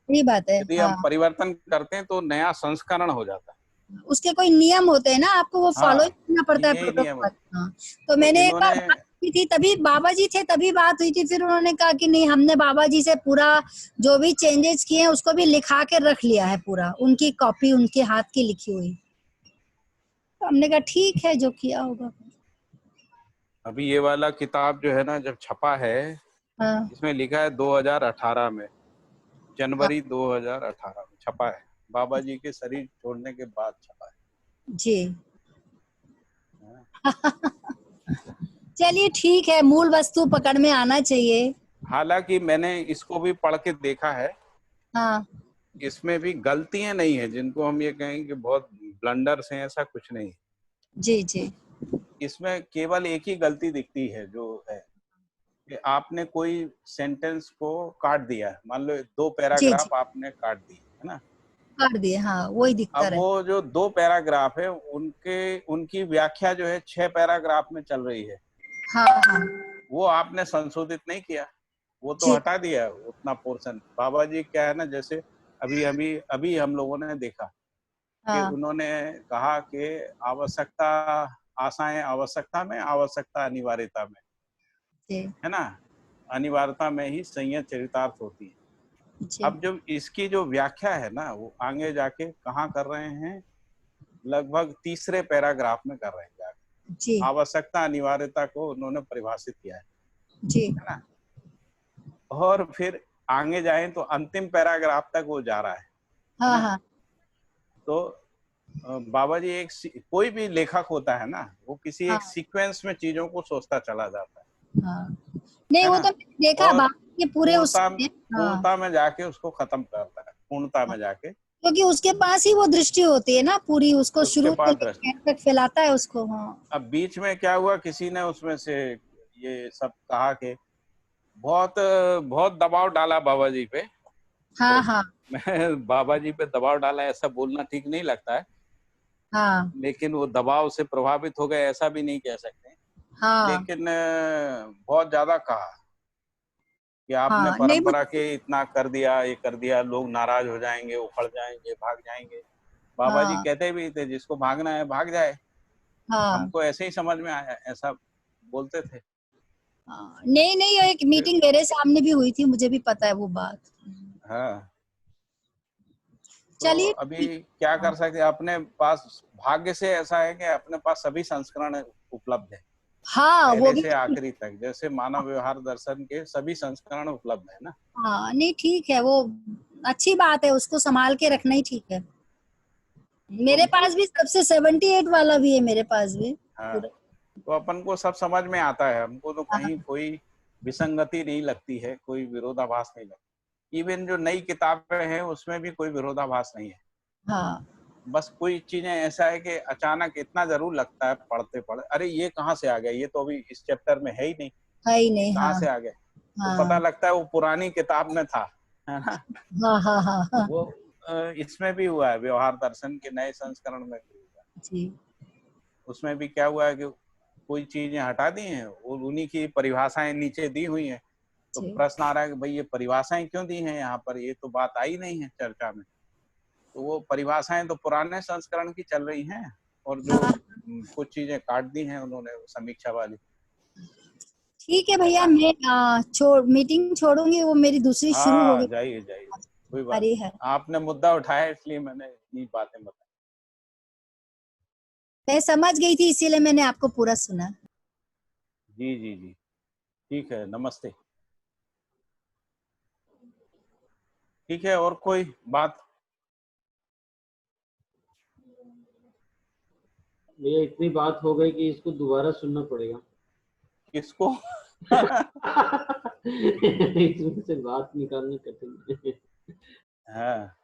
सही बात है। यदि हम हाँ परिवर्तन करते हैं तो नया संस्करण हो जाता है। उसके कोई नियम होते हैं ना, आपको वो फॉलो हाँ, करना पड़ता है यही नियम है। प्रोटोकॉल। हाँ तो तो मैंने एक बार इन्होंने बात की थी, तभी बाबा जी थे तभी बात हुई थी, फिर उन्होंने कहा कि नहीं हमने बाबा जी से पूरा जो भी चेंजेस किए हैं उसको भी लिखा के रख लिया है, पूरा उनकी कॉपी उनके हाथ की लिखी हुई। तो हमने कहा ठीक है जो किया होगा। अभी ये वाला किताब जो है ना, जब छपा है, हाँ इसमें लिखा है 2018 में, जनवरी 2018 में छपा है। बाबा जी के शरीर छोड़ने के बाद छपा है। जी। चलिए ठीक है, मूल वस्तु पकड़ में आना चाहिए। हालांकि मैंने इसको भी पढ़ के देखा है, हाँ इसमें भी गलतियां नहीं है जिनको हम ये कहें कि बहुत ब्लंडर्स हैं, ऐसा कुछ नहीं। जी जी इसमें केवल एक ही गलती दिखती है, जो है कि आपने कोई सेंटेंस को काट दिया है। मान लो 2 जी पैराग्राफ जी आपने काट दिए, है ना। कर दिए, हाँ वही दिखता अब रहे। वो जो 2 पैराग्राफ है, उनकी व्याख्या जो है 6 पैराग्राफ में चल रही है, हाँ हाँ वो आपने संशोधित नहीं किया, वो तो जी हटा दिया उतना पोर्शन। बाबा जी क्या है ना, जैसे अभी अभी अभी हम लोगों ने देखा कि हाँ उन्होंने कहा कि आवश्यकता, आशाएं आवश्यकता में, आवश्यकता अनिवार्यता में, जी है ना। अनिवार्यता में ही संयत चरितार्थ होती है। जी अब जब इसकी जो व्याख्या है ना, वो आगे जाके कहाँ कर रहे हैं, लगभग तीसरे पैराग्राफ में कर रहे हैं जाके। जी आवश्यकता अनिवार्यता को उन्होंने परिभाषित किया जी है ना। और फिर आगे जाए तो अंतिम पैराग्राफ तक वो जा रहा है हाँ ना। हाँ तो बाबा जी कोई भी लेखक होता है ना, वो किसी हाँ एक सीक्वेंस में चीजों को सोचता चला जाता हाँ। नहीं है वो ना। तो मैंने देखा और बात के पूरे पूर्णता उसमें। हाँ पूर्णता में जाके उसको खत्म करता है, पूर्णता में जाके क्योंकि उसके पास ही वो दृष्टि होती है ना पूरी, उसको उसके शुरू से पास लेकर एंड तक फैलाता है उसको। हाँ अब बीच में क्या हुआ, किसी ने उसमें से ये सब कहा कि बहुत बहुत दबाव डाला बाबा जी पे। हाँ तो हाँ मैं बाबा जी पे दबाव डाला ऐसा बोलना ठीक नहीं लगता है, हाँ लेकिन वो दबाव से प्रभावित हो गए ऐसा भी नहीं कह सकते। हाँ लेकिन बहुत ज्यादा कहा कि आपने हाँ नहीं परंपरा के इतना कर दिया, ये कर दिया, लोग नाराज हो जाएंगे, उखड़ जाएंगे, भाग जाएंगे। बाबा जी हाँ कहते भी थे जिसको भागना है भाग जाए। हाँ हमको ऐसे ही समझ में आया, ऐसा बोलते थे। हाँ। नहीं नहीं, एक मीटिंग मेरे सामने भी हुई थी, मुझे भी पता है वो बात। हाँ, तो चलिए अभी ठीक। क्या हाँ कर सकते हैं, अपने पास भाग्य से ऐसा है कि अपने पास सभी संस्करण उपलब्ध है, हाँ, वो पहले भी से आखिरी तक। जैसे मानव व्यवहार दर्शन के सभी संस्करण उपलब्ध है ना। हाँ नहीं ठीक है, वो अच्छी बात है, उसको संभाल के रखना ही ठीक है। मेरे तो पास भी सबसे 78 वाला भी है, मेरे पास भी हाँ, पूरा। तो अपन को सब समझ में आता है, हमको तो हाँ कहीं कोई विसंगति नहीं लगती है, कोई विरोधाभास नहीं लगती। इवन जो नई किताबें हैं उसमें भी कोई विरोधाभास नहीं है। हाँ बस कोई चीजें ऐसा है कि अचानक इतना जरूर लगता है पढ़ते पढ़ते, अरे ये कहाँ से आ गया, ये तो अभी इस चैप्टर में है ही नहीं, है ही ये नहीं। कहाँ हाँ से आ गया। तो पता हाँ लगता है वो पुरानी किताब में था, है ना। हाँ हाँ हाँ हाँ वो इसमें भी हुआ है, व्यवहार दर्शन के नए संस्करण में भी हुआ है। जी उसमें भी क्या हुआ है कि कोई चीजें हटा दी हैं और उन्हीं की परिभाषाएं नीचे दी हुई हैं। तो जी प्रश्न आ रहा है कि भाई ये परिभाषाएं क्यों दी हैं यहाँ पर, ये तो बात आई नहीं है चर्चा में। तो वो परिभाषाएं तो पुराने संस्करण की चल रही हैं, और जो हाँ कुछ चीजें काट दी हैं उन्होंने समीक्षा वाली। ठीक है है भैया, ना। मैं मीटिंग छोड़ूंगी, वो मेरी दूसरी शुरू हो हाँ, गई। जाइए जाइए, कोई बात हरी नहीं। है, आपने मुद्दा उठाया इसलिए मैंने इतनी बातें बताई। मैं समझ गई थी इसीलिए मैंने आपको पूरा सुना। जी जी जी, ठीक है, नमस्ते। ठीक है, और कोई बात। ये इतनी बात हो गई कि इसको दोबारा सुनना पड़ेगा। किसको? इसमें से बात निकालनी कठिन है। हाँ,